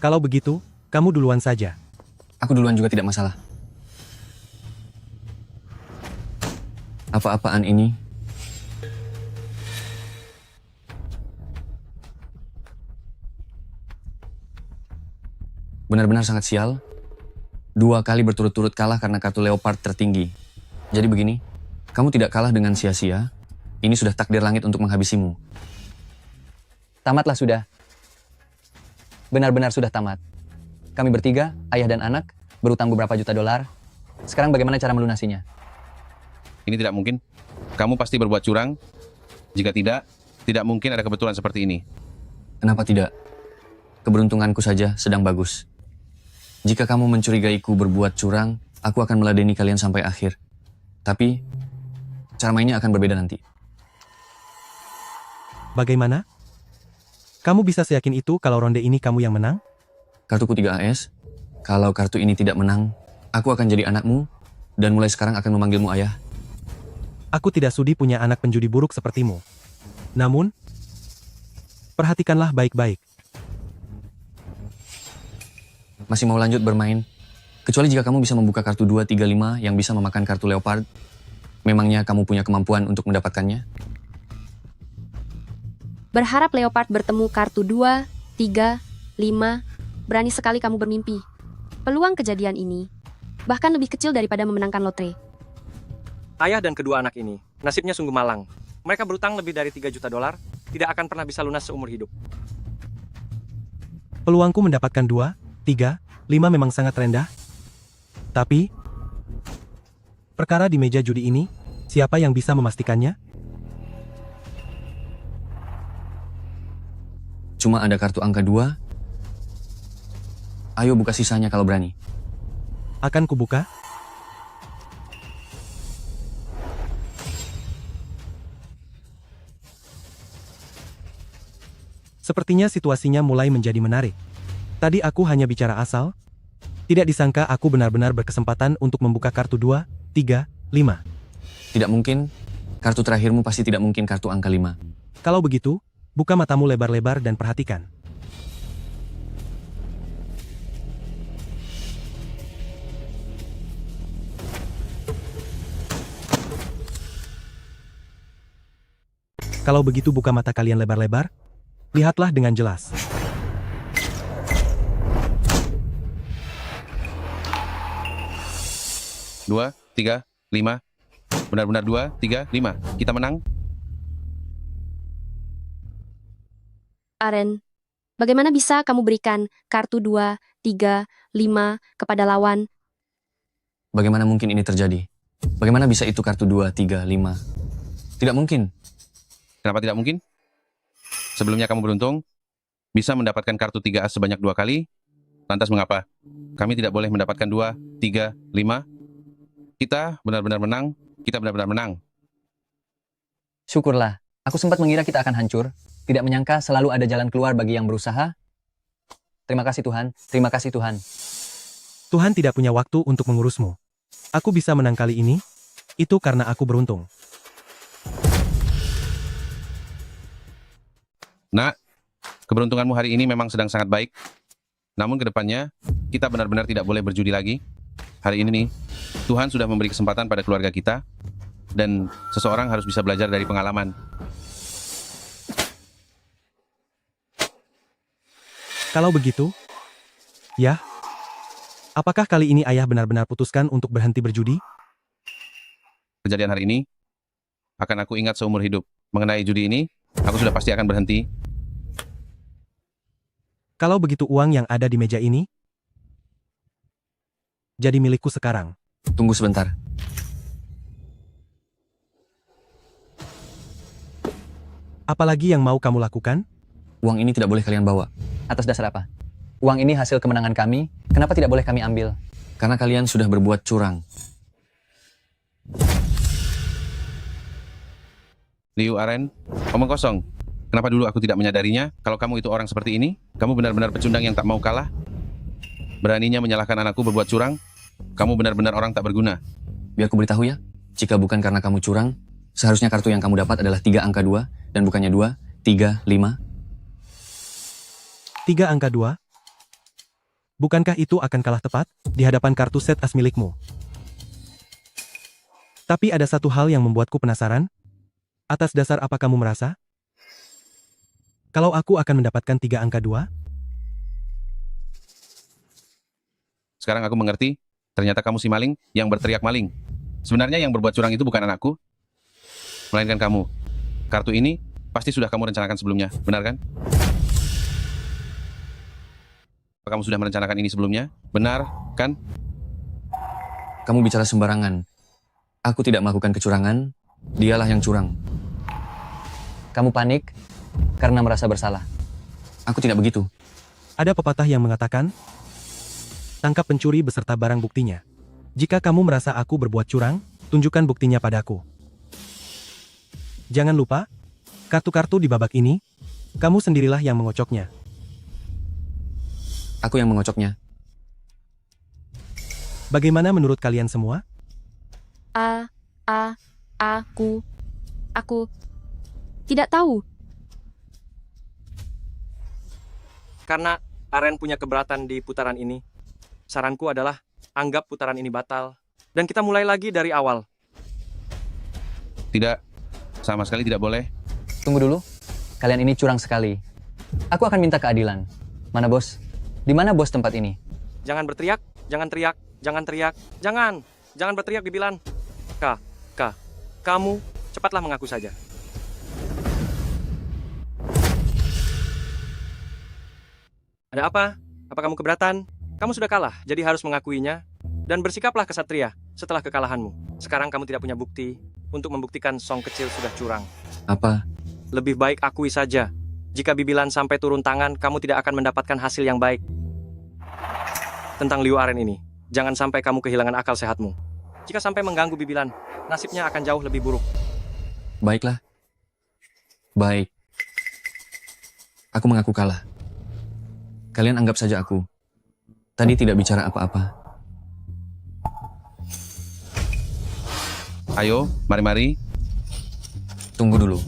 Kalau begitu, kamu duluan saja. Aku duluan juga tidak masalah. Apa-apaan ini? Benar-benar sangat sial. 2 kali berturut-turut kalah karena kartu leopard tertinggi. Jadi begini, kamu tidak kalah dengan sia-sia. Ini sudah takdir langit untuk menghabisimu. Tamatlah sudah. Benar-benar sudah tamat. Kami bertiga, ayah dan anak, berutang beberapa juta dolar. Sekarang bagaimana cara melunasinya? Ini tidak mungkin. Kamu pasti berbuat curang. Jika tidak mungkin ada kebetulan seperti ini. Kenapa tidak? Keberuntunganku saja sedang bagus. Jika kamu mencurigaiku berbuat curang, aku akan meladeni kalian sampai akhir. Tapi, cara mainnya akan berbeda nanti. Bagaimana? Kamu bisa seyakin itu kalau ronde ini kamu yang menang? Kartuku 3 AS. Kalau kartu ini tidak menang, aku akan jadi anakmu, dan mulai sekarang akan memanggilmu ayah. Aku tidak sudi punya anak penjudi buruk sepertimu. Namun, perhatikanlah baik-baik. Masih mau lanjut bermain? Kecuali jika kamu bisa membuka kartu 2, 3, 5 yang bisa memakan kartu leopard. Memangnya kamu punya kemampuan untuk mendapatkannya? Berharap Leopard bertemu kartu 2, 3, 5. Berani sekali kamu bermimpi. Peluang kejadian ini bahkan lebih kecil daripada memenangkan lotre. Ayah dan kedua anak ini, nasibnya sungguh malang. Mereka berutang lebih dari $3 juta, tidak akan pernah bisa lunas seumur hidup. Peluangku mendapatkan 2, 3, 5 memang sangat rendah. Tapi, perkara di meja judi ini, siapa yang bisa memastikannya? cuma ada kartu angka 2. Ayo buka sisanya kalau berani. Akan kubuka? Sepertinya situasinya mulai menjadi menarik. Tadi aku hanya bicara asal. Tidak disangka aku benar-benar berkesempatan untuk membuka kartu 2, 3, 5. Tidak mungkin. Kartu terakhirmu pasti tidak mungkin kartu angka 5. Kalau begitu, buka matamu lebar-lebar dan perhatikan. Kalau begitu buka mata kalian lebar-lebar, lihatlah dengan jelas. Dua, tiga, lima. Benar-benar 2, 3, 5. Kita menang. Aren, bagaimana bisa kamu berikan kartu 2, 3, 5 kepada lawan? Bagaimana mungkin ini terjadi? Bagaimana bisa itu kartu 2, 3, 5? Tidak mungkin. Kenapa tidak mungkin? Sebelumnya kamu beruntung, bisa mendapatkan kartu 3 as sebanyak 2 kali. Lantas mengapa? Kami tidak boleh mendapatkan 2, 3, 5. Kita benar-benar menang. Kita benar-benar menang. Syukurlah. Aku sempat mengira kita akan hancur. Tidak menyangka selalu ada jalan keluar bagi yang berusaha. Terima kasih Tuhan. Terima kasih Tuhan. Tuhan tidak punya waktu untuk mengurusmu. Aku bisa menang kali ini. Itu karena aku beruntung. Nak, keberuntunganmu hari ini memang sedang sangat baik. Namun kedepannya, kita benar-benar tidak boleh berjudi lagi. Hari ini nih, Tuhan sudah memberi kesempatan pada keluarga kita. Dan seseorang harus bisa belajar dari pengalaman. Kalau begitu, ya, apakah kali ini ayah benar-benar putuskan untuk berhenti berjudi? Kejadian hari ini akan aku ingat seumur hidup. Mengenai judi ini, aku sudah pasti akan berhenti. Kalau begitu uang yang ada di meja ini jadi milikku sekarang. Tunggu sebentar. Apalagi yang mau kamu lakukan? Uang ini tidak boleh kalian bawa. Atas dasar apa? Uang ini hasil kemenangan kami. Kenapa tidak boleh kami ambil? Karena kalian sudah berbuat curang. Liu Aren, omong kosong. Kenapa dulu aku tidak menyadarinya? Kalau kamu itu orang seperti ini, kamu benar-benar pecundang yang tak mau kalah. Beraninya menyalahkan anakku berbuat curang. Kamu benar-benar orang tak berguna. Biar aku beritahu ya. Jika bukan karena kamu curang, seharusnya kartu yang kamu dapat adalah 3 angka 2 dan bukannya 2, 3, 5. 3 angka 2? Bukankah itu akan kalah tepat di hadapan kartu set as milikmu? Tapi ada satu hal yang membuatku penasaran. Atas dasar apa kamu merasa? Kalau aku akan mendapatkan 3 angka 2? Sekarang aku mengerti. Ternyata kamu si maling yang berteriak maling. Sebenarnya yang berbuat curang itu bukan anakku, melainkan kamu. Kartu ini pasti sudah kamu rencanakan sebelumnya, benar kan? Apa kamu sudah merencanakan ini sebelumnya? Benar, kan? Kamu bicara sembarangan. Aku tidak melakukan kecurangan, dialah yang curang. Kamu panik karena merasa bersalah. Aku tidak begitu. Ada pepatah yang mengatakan, tangkap pencuri beserta barang buktinya. Jika kamu merasa aku berbuat curang, tunjukkan buktinya padaku. Jangan lupa, kartu-kartu di babak ini, kamu sendirilah yang mengocoknya. Aku yang mengocoknya. Bagaimana menurut kalian semua? Aku tidak tahu. Karena Aren punya keberatan di putaran ini, saranku adalah anggap putaran ini batal. Dan kita mulai lagi dari awal. Tidak, sama sekali tidak boleh. Tunggu dulu. Kalian ini curang sekali. Aku akan minta keadilan. Mana bos? Di mana bos tempat ini? Jangan berteriak, jangan teriak, jangan teriak, jangan berteriak dibilang. Kamu cepatlah mengaku saja. Ada apa? Apa kamu keberatan? Kamu sudah kalah, jadi harus mengakuinya. Dan bersikaplah kesatria setelah kekalahanmu. Sekarang kamu tidak punya bukti untuk membuktikan Song kecil sudah curang. Apa? Lebih baik akui saja. Jika Bibilan sampai turun tangan, kamu tidak akan mendapatkan hasil yang baik. Tentang Liu Aren ini, jangan sampai kamu kehilangan akal sehatmu. Jika sampai mengganggu Bibilan, nasibnya akan jauh lebih buruk. Baiklah. Baik. Aku mengaku kalah. Kalian anggap saja aku tadi tidak bicara apa-apa. Ayo, mari-mari. Tunggu dulu.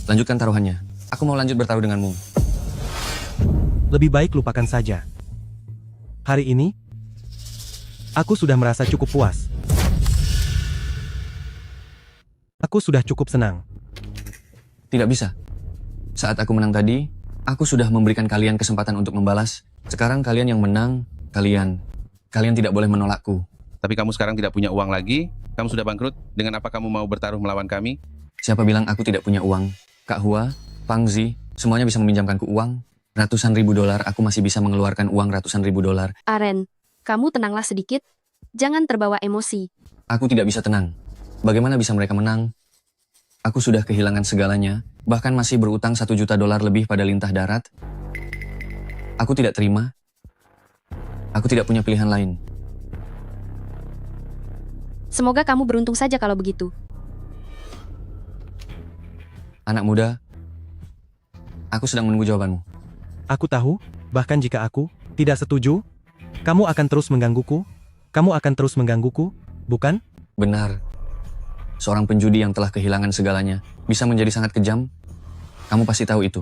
Lanjutkan taruhannya. Aku mau lanjut bertaruh denganmu. Lebih baik lupakan saja. Hari ini, aku sudah merasa cukup puas. Aku sudah cukup senang. Tidak bisa. Saat aku menang tadi, aku sudah memberikan kalian kesempatan untuk membalas. Sekarang kalian yang menang, kalian tidak boleh menolakku. Tapi kamu sekarang tidak punya uang lagi, kamu sudah bangkrut, dengan apa kamu mau bertaruh melawan kami? Siapa bilang aku tidak punya uang? Kak Hua, Pang Zi, semuanya bisa meminjamkanku uang. Ratusan ribu dolar, aku masih bisa mengeluarkan uang ratusan ribu dolar. Aren, kamu tenanglah sedikit. Jangan terbawa emosi. Aku tidak bisa tenang. Bagaimana bisa mereka menang? Aku sudah kehilangan segalanya, bahkan masih berutang 1 juta dolar lebih pada lintah darat. Aku tidak terima. Aku tidak punya pilihan lain. Semoga kamu beruntung saja kalau begitu. Anak muda, aku sedang menunggu jawabanmu. Aku tahu, bahkan jika aku tidak setuju, kamu akan terus menggangguku. Kamu akan terus menggangguku, bukan? Benar. Seorang penjudi yang telah kehilangan segalanya bisa menjadi sangat kejam. Kamu pasti tahu itu.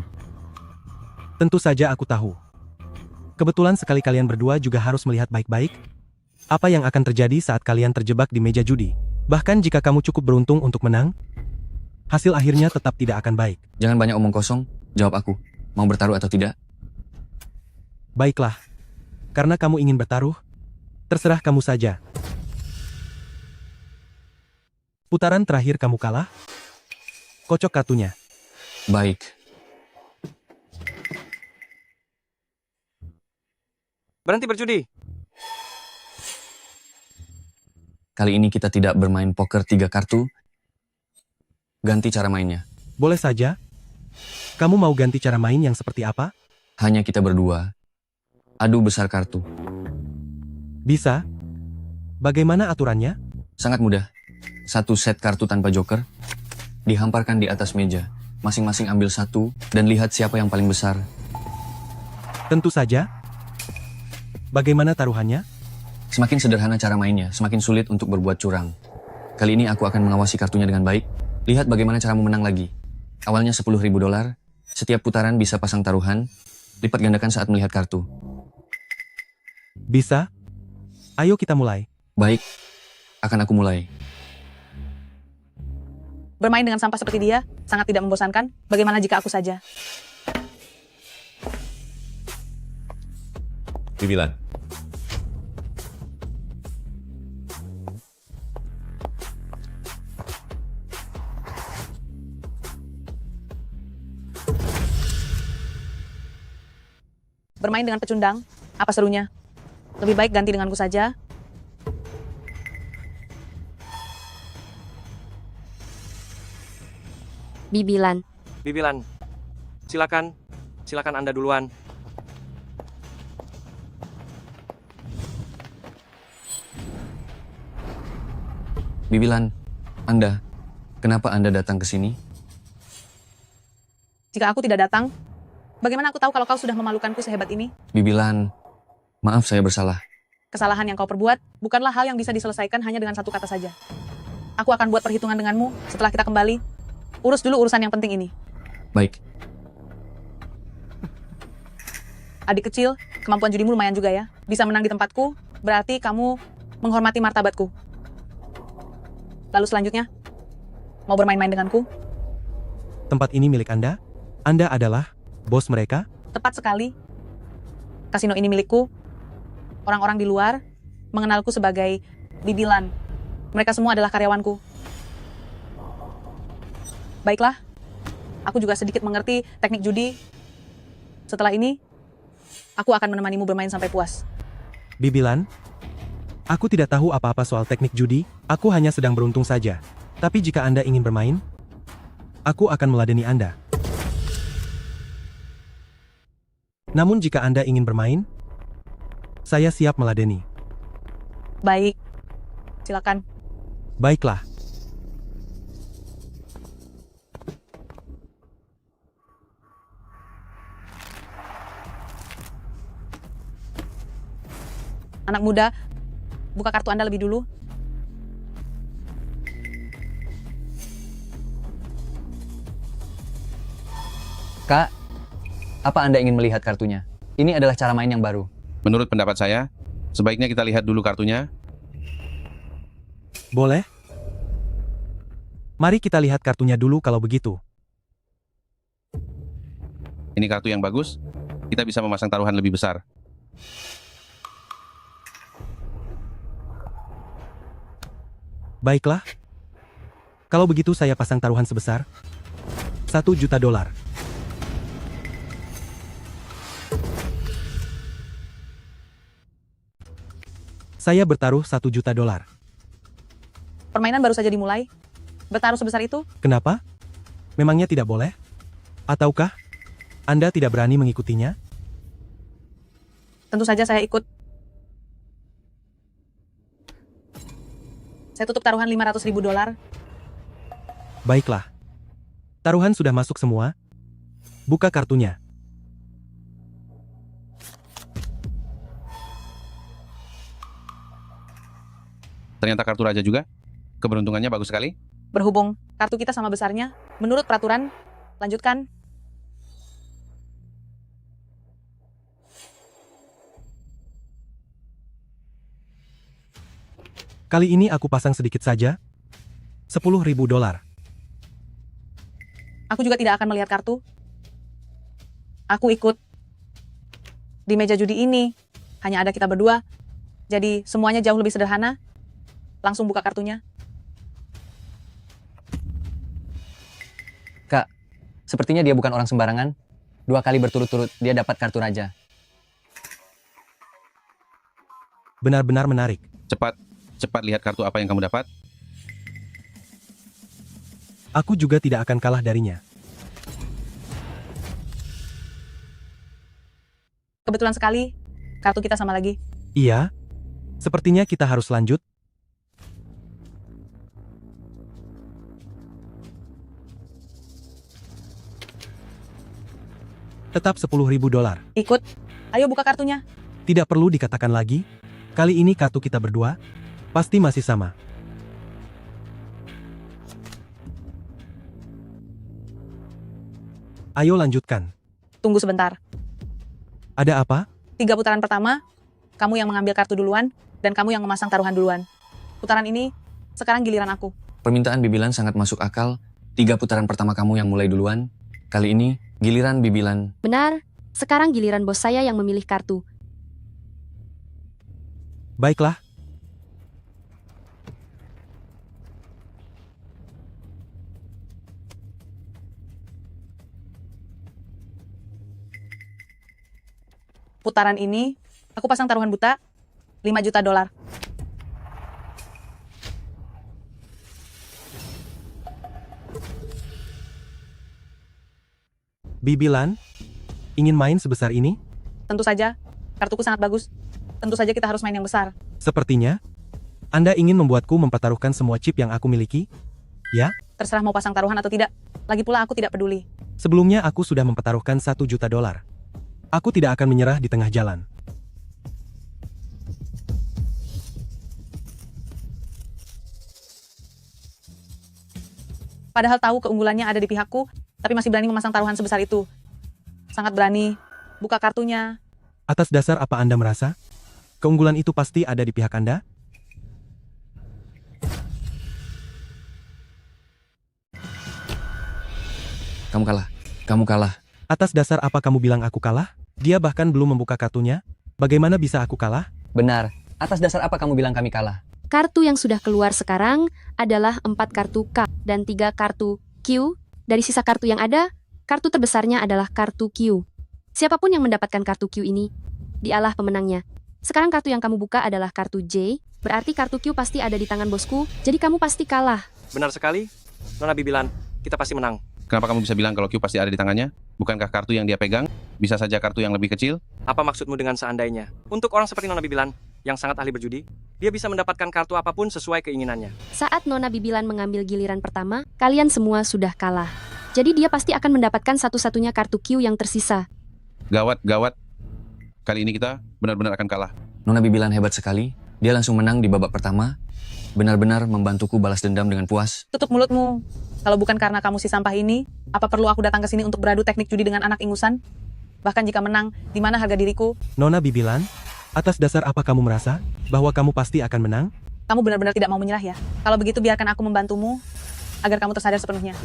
Tentu saja aku tahu. Kebetulan sekali kalian berdua juga harus melihat baik-baik apa yang akan terjadi saat kalian terjebak di meja judi. Bahkan jika kamu cukup beruntung untuk menang, hasil akhirnya tetap tidak akan baik. Jangan banyak omong kosong, jawab aku. Mau bertaruh atau tidak? Baiklah. Karena kamu ingin bertaruh, terserah kamu saja. Putaran terakhir kamu kalah? Kocok kartunya. Baik. Berhenti berjudi. Kali ini kita tidak bermain poker 3 kartu. Ganti cara mainnya. Boleh saja. Kamu mau ganti cara main yang seperti apa? Hanya kita berdua. Adu besar kartu. Bisa. Bagaimana aturannya? Sangat mudah. 1 set kartu tanpa joker. Dihamparkan di atas meja. Masing-masing ambil 1 dan lihat siapa yang paling besar. Tentu saja. Bagaimana taruhannya? Semakin sederhana cara mainnya, semakin sulit untuk berbuat curang. Kali ini aku akan mengawasi kartunya dengan baik. Lihat bagaimana caramu menang lagi. Awalnya 10.000 dolar. Setiap putaran bisa pasang taruhan. Lipat gandakan saat melihat kartu. Bisa. Ayo kita mulai. Baik. Akan aku mulai. Bermain dengan sampah seperti dia sangat tidak membosankan. Bagaimana jika aku saja? Bibilan. Bermain dengan pecundang, apa serunya? Lebih baik ganti denganku saja. Bibilan. Bibilan. Silakan. Silakan Anda duluan. Bibilan, Anda, kenapa Anda datang ke sini? Jika aku tidak datang, bagaimana aku tahu kalau kau sudah memalukanku sehebat ini? Bibilan, maaf saya bersalah. Kesalahan yang kau perbuat bukanlah hal yang bisa diselesaikan hanya dengan 1 kata saja. Aku akan buat perhitungan denganmu setelah kita kembali. Urus dulu urusan yang penting ini. Baik. Adik kecil, kemampuan judimu lumayan juga ya. Bisa menang di tempatku, berarti kamu menghormati martabatku. Lalu selanjutnya, mau bermain-main denganku? Tempat ini milik Anda? Anda adalah bos mereka? Tepat sekali. Kasino ini milikku. Orang-orang di luar mengenalku sebagai Bibilan. Mereka semua adalah karyawanku. Baiklah, aku juga sedikit mengerti teknik judi. Setelah ini, aku akan menemanimu bermain sampai puas. Bibilan? Aku tidak tahu apa-apa soal teknik judi, aku hanya sedang beruntung saja. Tapi jika Anda ingin bermain, aku akan meladeni Anda. Namun jika Anda ingin bermain, saya siap meladeni. Baik. Silakan. Baiklah. Anak muda, buka kartu Anda lebih dulu. Kak, apa Anda ingin melihat kartunya? Ini adalah cara main yang baru. Menurut pendapat saya, sebaiknya kita lihat dulu kartunya. Boleh? Mari kita lihat kartunya dulu kalau begitu. Ini kartu yang bagus, kita bisa memasang taruhan lebih besar. Baiklah. Kalau begitu saya pasang taruhan sebesar $1.000.000. Saya bertaruh $1.000.000. Permainan baru saja dimulai. Bertaruh sebesar itu? Kenapa? Memangnya tidak boleh? Ataukah Anda tidak berani mengikutinya? Tentu saja saya ikut. Saya tutup taruhan $500.000. Baiklah. Taruhan sudah masuk semua. Buka kartunya. Ternyata kartu raja juga. Keberuntungannya bagus sekali. Berhubung kartu kita sama besarnya, menurut peraturan, lanjutkan. Kali ini aku pasang sedikit saja. $10.000. Aku juga tidak akan melihat kartu. Aku ikut. Di meja judi ini, hanya ada kita berdua. Jadi semuanya jauh lebih sederhana. Langsung buka kartunya. Kak, sepertinya dia bukan orang sembarangan. 2 kali berturut-turut dia dapat kartu raja. Benar-benar menarik. Cepat lihat kartu apa yang kamu dapat. Aku juga tidak akan kalah darinya. Kebetulan sekali, kartu kita sama lagi. Iya. Sepertinya kita harus lanjut. Tetap $10.000. Ikut. Ayo buka kartunya. Tidak perlu dikatakan lagi. Kali ini kartu kita berdua pasti masih sama. Ayo lanjutkan. Tunggu sebentar. Ada apa? 3 putaran pertama, kamu yang mengambil kartu duluan, dan kamu yang memasang taruhan duluan. Putaran ini, sekarang giliran aku. Permintaan Bibilan sangat masuk akal. 3 putaran pertama kamu yang mulai duluan. Kali ini, giliran Bibilan. Benar, sekarang giliran bos saya yang memilih kartu. Baiklah. Putaran ini, aku pasang taruhan buta, $5 juta. Bibilan, ingin main sebesar ini? Tentu saja, kartuku sangat bagus. Tentu saja kita harus main yang besar. Sepertinya, Anda ingin membuatku mempertaruhkan semua chip yang aku miliki? Ya? Terserah mau pasang taruhan atau tidak. Lagi pula aku tidak peduli. Sebelumnya aku sudah mempertaruhkan $1 juta. Aku tidak akan menyerah di tengah jalan. Padahal tahu keunggulannya ada di pihakku, tapi masih berani memasang taruhan sebesar itu. Sangat berani. Buka kartunya. Atas dasar apa Anda merasa? Keunggulan itu pasti ada di pihak Anda? Kamu kalah. Kamu kalah. Atas dasar apa kamu bilang aku kalah? Dia bahkan belum membuka kartunya. Bagaimana bisa aku kalah? Benar. Atas dasar apa kamu bilang kami kalah? Kartu yang sudah keluar sekarang adalah 4 kartu K dan 3 kartu Q. Dari sisa kartu yang ada, kartu terbesarnya adalah kartu Q. Siapapun yang mendapatkan kartu Q ini, dialah pemenangnya. Sekarang kartu yang kamu buka adalah kartu J, berarti kartu Q pasti ada di tangan bosku, jadi kamu pasti kalah. Benar sekali, Nona Bibilan, kita pasti menang. Kenapa kamu bisa bilang kalau Q pasti ada di tangannya? Bukankah kartu yang dia pegang Bisa saja kartu yang lebih kecil. Apa maksudmu dengan seandainya? Untuk orang seperti Nona Bibilan, yang sangat ahli berjudi, dia bisa mendapatkan kartu apapun sesuai keinginannya. Saat Nona Bibilan mengambil giliran pertama, kalian semua sudah kalah. Jadi dia pasti akan mendapatkan satu-satunya kartu Q yang tersisa. Gawat, gawat. Kali ini kita benar-benar akan kalah. Nona Bibilan hebat sekali. Dia langsung menang di babak pertama. Benar-benar membantuku balas dendam dengan puas. Tutup mulutmu. Kalau bukan karena kamu si sampah ini, apa perlu aku datang ke sini untuk beradu teknik judi dengan anak ingusan? Bahkan jika menang, di mana harga diriku? Nona Bibilan, atas dasar apa kamu merasa bahwa kamu pasti akan menang? Kamu benar-benar tidak mau menyerah ya? Kalau begitu biarkan aku membantumu agar kamu tersadar sepenuhnya.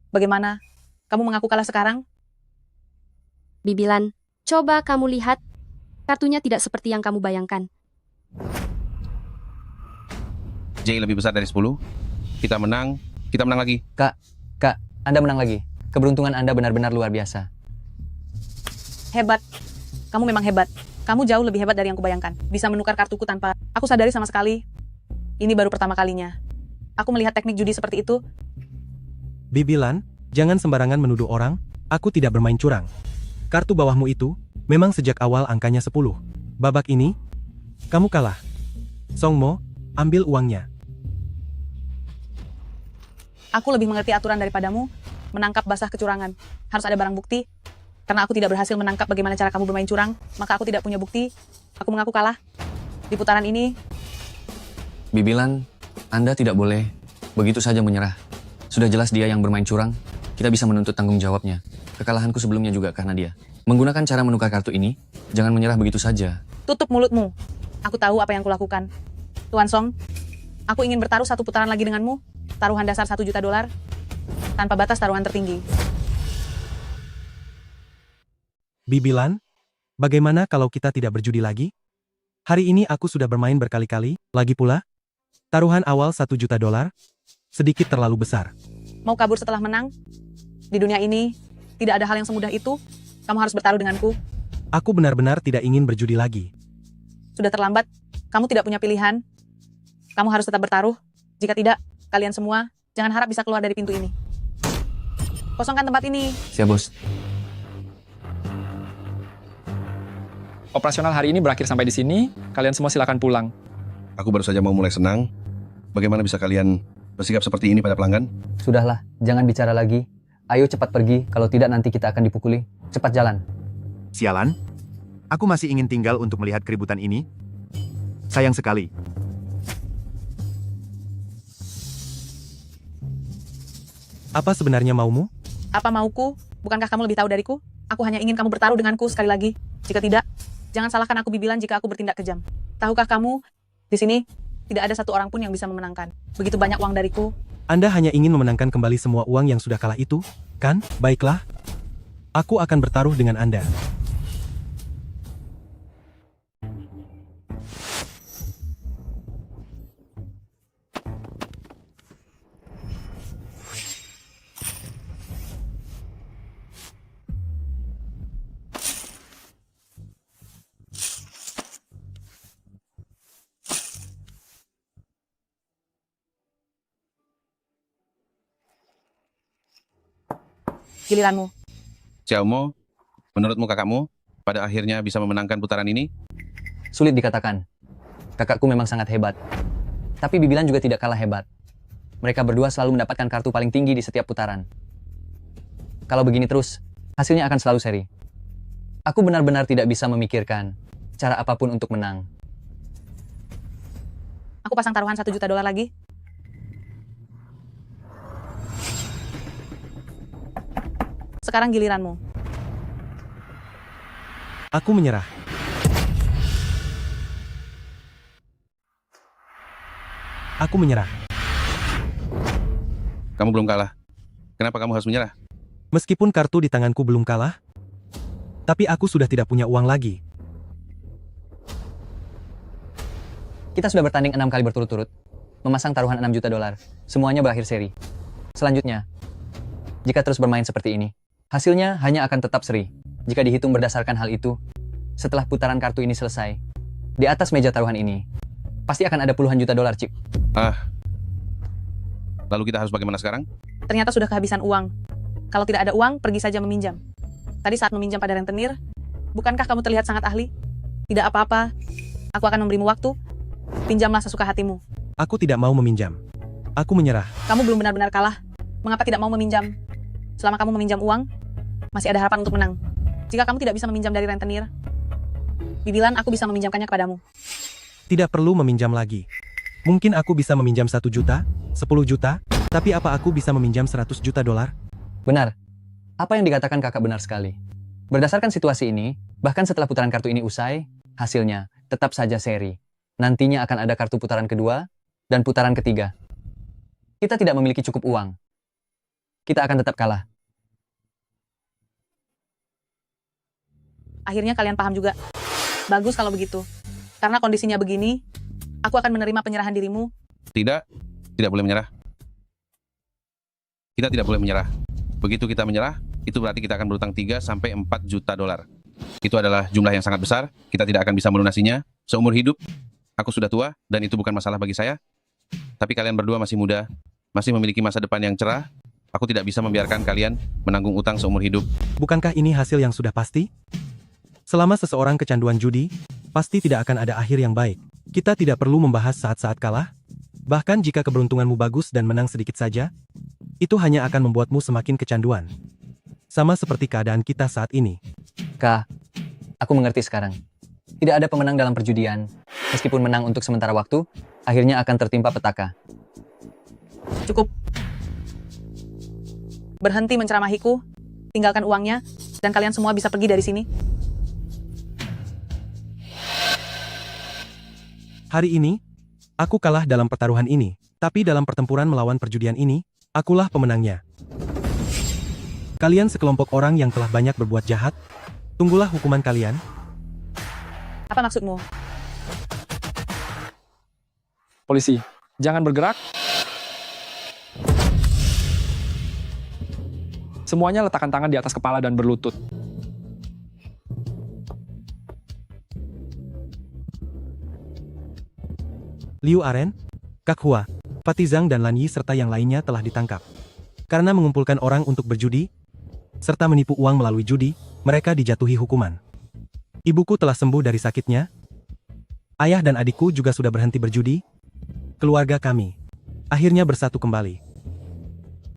Bagaimana? Kamu mengaku kalah sekarang? Bibilan, coba kamu lihat. Kartunya tidak seperti yang kamu bayangkan. J lebih besar dari 10. Kita menang lagi. Kak, Anda menang lagi. Keberuntungan Anda benar-benar luar biasa. Hebat. Kamu memang hebat. Kamu jauh lebih hebat dari yang kubayangkan. Bisa menukar kartuku tanpa aku sadari sama sekali. Ini baru pertama kalinya. Aku melihat teknik judi seperti itu. Bibilan, jangan sembarangan menuduh orang. Aku tidak bermain curang. Kartu bawahmu itu memang sejak awal angkanya 10. Babak ini, kamu kalah. Songmo, ambil uangnya. Aku lebih mengerti aturan daripadamu. Menangkap basah kecurangan. Harus ada barang bukti. Karena aku tidak berhasil menangkap bagaimana cara kamu bermain curang, maka aku tidak punya bukti. Aku mengaku kalah. Di putaran ini, Bibilan, Anda tidak boleh begitu saja menyerah. Sudah jelas dia yang bermain curang. Kita bisa menuntut tanggung jawabnya. Kekalahanku sebelumnya juga karena dia. Menggunakan cara menukar kartu ini, jangan menyerah begitu saja. tutup mulutmu. Aku tahu apa yang kulakukan. Tuan Song, aku ingin bertaruh satu putaran lagi denganmu. Taruhan dasar $1 juta. Tanpa batas taruhan tertinggi. Bibilan, bagaimana kalau kita tidak berjudi lagi? Hari ini aku sudah bermain berkali-kali, lagi pula, taruhan awal $1 juta, sedikit terlalu besar. Mau kabur setelah menang? Di dunia ini, tidak ada hal yang semudah itu. Kamu harus bertaruh denganku. Aku benar-benar tidak ingin berjudi lagi. Sudah terlambat. Kamu tidak punya pilihan. Kamu harus tetap bertaruh. Jika tidak, kalian semua, jangan harap bisa keluar dari pintu ini. Kosongkan tempat ini. Siap, Bos. Operasional hari ini berakhir sampai di sini. Kalian semua silakan pulang. Aku baru saja mau mulai senang. Bagaimana bisa kalian bersikap seperti ini pada pelanggan? Sudahlah, jangan bicara lagi. Ayo cepat pergi, kalau tidak nanti kita akan dipukuli. Cepat jalan. Sialan, aku masih ingin tinggal untuk melihat keributan ini. Sayang sekali. Apa sebenarnya maumu? Apa mauku? Bukankah kamu lebih tahu dariku? Aku hanya ingin kamu bertaruh denganku sekali lagi. Jika tidak, jangan salahkan aku Bibilan jika aku bertindak kejam. Tahukah kamu, di sini tidak ada satu orang pun yang bisa memenangkan. Begitu banyak uang dariku. Anda hanya ingin memenangkan kembali semua uang yang sudah kalah itu, kan? Baiklah. Aku akan bertaruh dengan Anda. Giliranmu. Xiaomo, menurutmu kakakmu pada akhirnya bisa memenangkan putaran ini? Sulit dikatakan. Kakakku memang sangat hebat. Tapi Bibilan juga tidak kalah hebat. Mereka berdua selalu mendapatkan kartu paling tinggi di setiap putaran. Kalau begini terus, hasilnya akan selalu seri. Aku benar-benar tidak bisa memikirkan cara apapun untuk menang. Aku pasang taruhan $1 juta lagi. Sekarang giliranmu. Aku menyerah. Aku menyerah. Kamu belum kalah. Kenapa kamu harus menyerah? Meskipun kartu di tanganku belum kalah, tapi aku sudah tidak punya uang lagi. Kita sudah bertanding 6 kali berturut-turut, memasang taruhan $6 juta. Semuanya berakhir seri. Selanjutnya, jika terus bermain seperti ini, hasilnya hanya akan tetap seri. Jika dihitung berdasarkan hal itu, setelah putaran kartu ini selesai, di atas meja taruhan ini, pasti akan ada puluhan juta dolar, Cip. Lalu kita harus bagaimana sekarang? Ternyata sudah kehabisan uang. Kalau tidak ada uang, pergi saja meminjam. Tadi saat meminjam pada rentenir, bukankah kamu terlihat sangat ahli? Tidak apa-apa, aku akan memberimu waktu. Pinjamlah sesuka hatimu. Aku tidak mau meminjam. Aku menyerah. Kamu belum benar-benar kalah. Mengapa tidak mau meminjam? Selama kamu meminjam uang, masih ada harapan untuk menang. Jika kamu tidak bisa meminjam dari rentenir, Bibilan aku bisa meminjamkannya kepadamu. Tidak perlu meminjam lagi. Mungkin aku bisa meminjam 1 juta, 10 juta, tapi apa aku bisa meminjam 100 juta dolar? Benar. Apa yang dikatakan kakak benar sekali. Berdasarkan situasi ini, bahkan setelah putaran kartu ini usai, hasilnya tetap saja seri. Nantinya akan ada kartu putaran kedua dan putaran ketiga. Kita tidak memiliki cukup uang. Kita akan tetap kalah. Akhirnya kalian paham juga. Bagus kalau begitu. Karena kondisinya begini, aku akan menerima penyerahan dirimu. Tidak, tidak boleh menyerah. Kita tidak boleh menyerah. Begitu kita menyerah, itu berarti kita akan berutang 3 sampai 4 juta dolar. Itu adalah jumlah yang sangat besar, kita tidak akan bisa melunasinya seumur hidup. Aku sudah tua, dan itu bukan masalah bagi saya. Tapi kalian berdua masih muda, masih memiliki masa depan yang cerah. Aku tidak bisa membiarkan kalian menanggung utang seumur hidup. Bukankah ini hasil yang sudah pasti? Selama seseorang kecanduan judi, pasti tidak akan ada akhir yang baik. Kita tidak perlu membahas saat-saat kalah. Bahkan jika keberuntunganmu bagus dan menang sedikit saja, itu hanya akan membuatmu semakin kecanduan. Sama seperti keadaan kita saat ini. Kak, aku mengerti sekarang. Tidak ada pemenang dalam perjudian. Meskipun menang untuk sementara waktu, akhirnya akan tertimpa petaka. Cukup. Berhenti menceramahiku, tinggalkan uangnya, dan kalian semua bisa pergi dari sini. Hari ini, aku kalah dalam pertaruhan ini, tapi dalam pertempuran melawan perjudian ini, akulah pemenangnya. Kalian sekelompok orang yang telah banyak berbuat jahat, tunggulah hukuman kalian. Apa maksudmu? Polisi, jangan bergerak. Semuanya letakkan tangan di atas kepala dan berlutut. Liu Aren, Kak Hua, Patizang dan Lan Yi serta yang lainnya telah ditangkap. Karena mengumpulkan orang untuk berjudi, serta menipu uang melalui judi, mereka dijatuhi hukuman. Ibuku telah sembuh dari sakitnya. Ayah dan adikku juga sudah berhenti berjudi. Keluarga kami akhirnya bersatu kembali.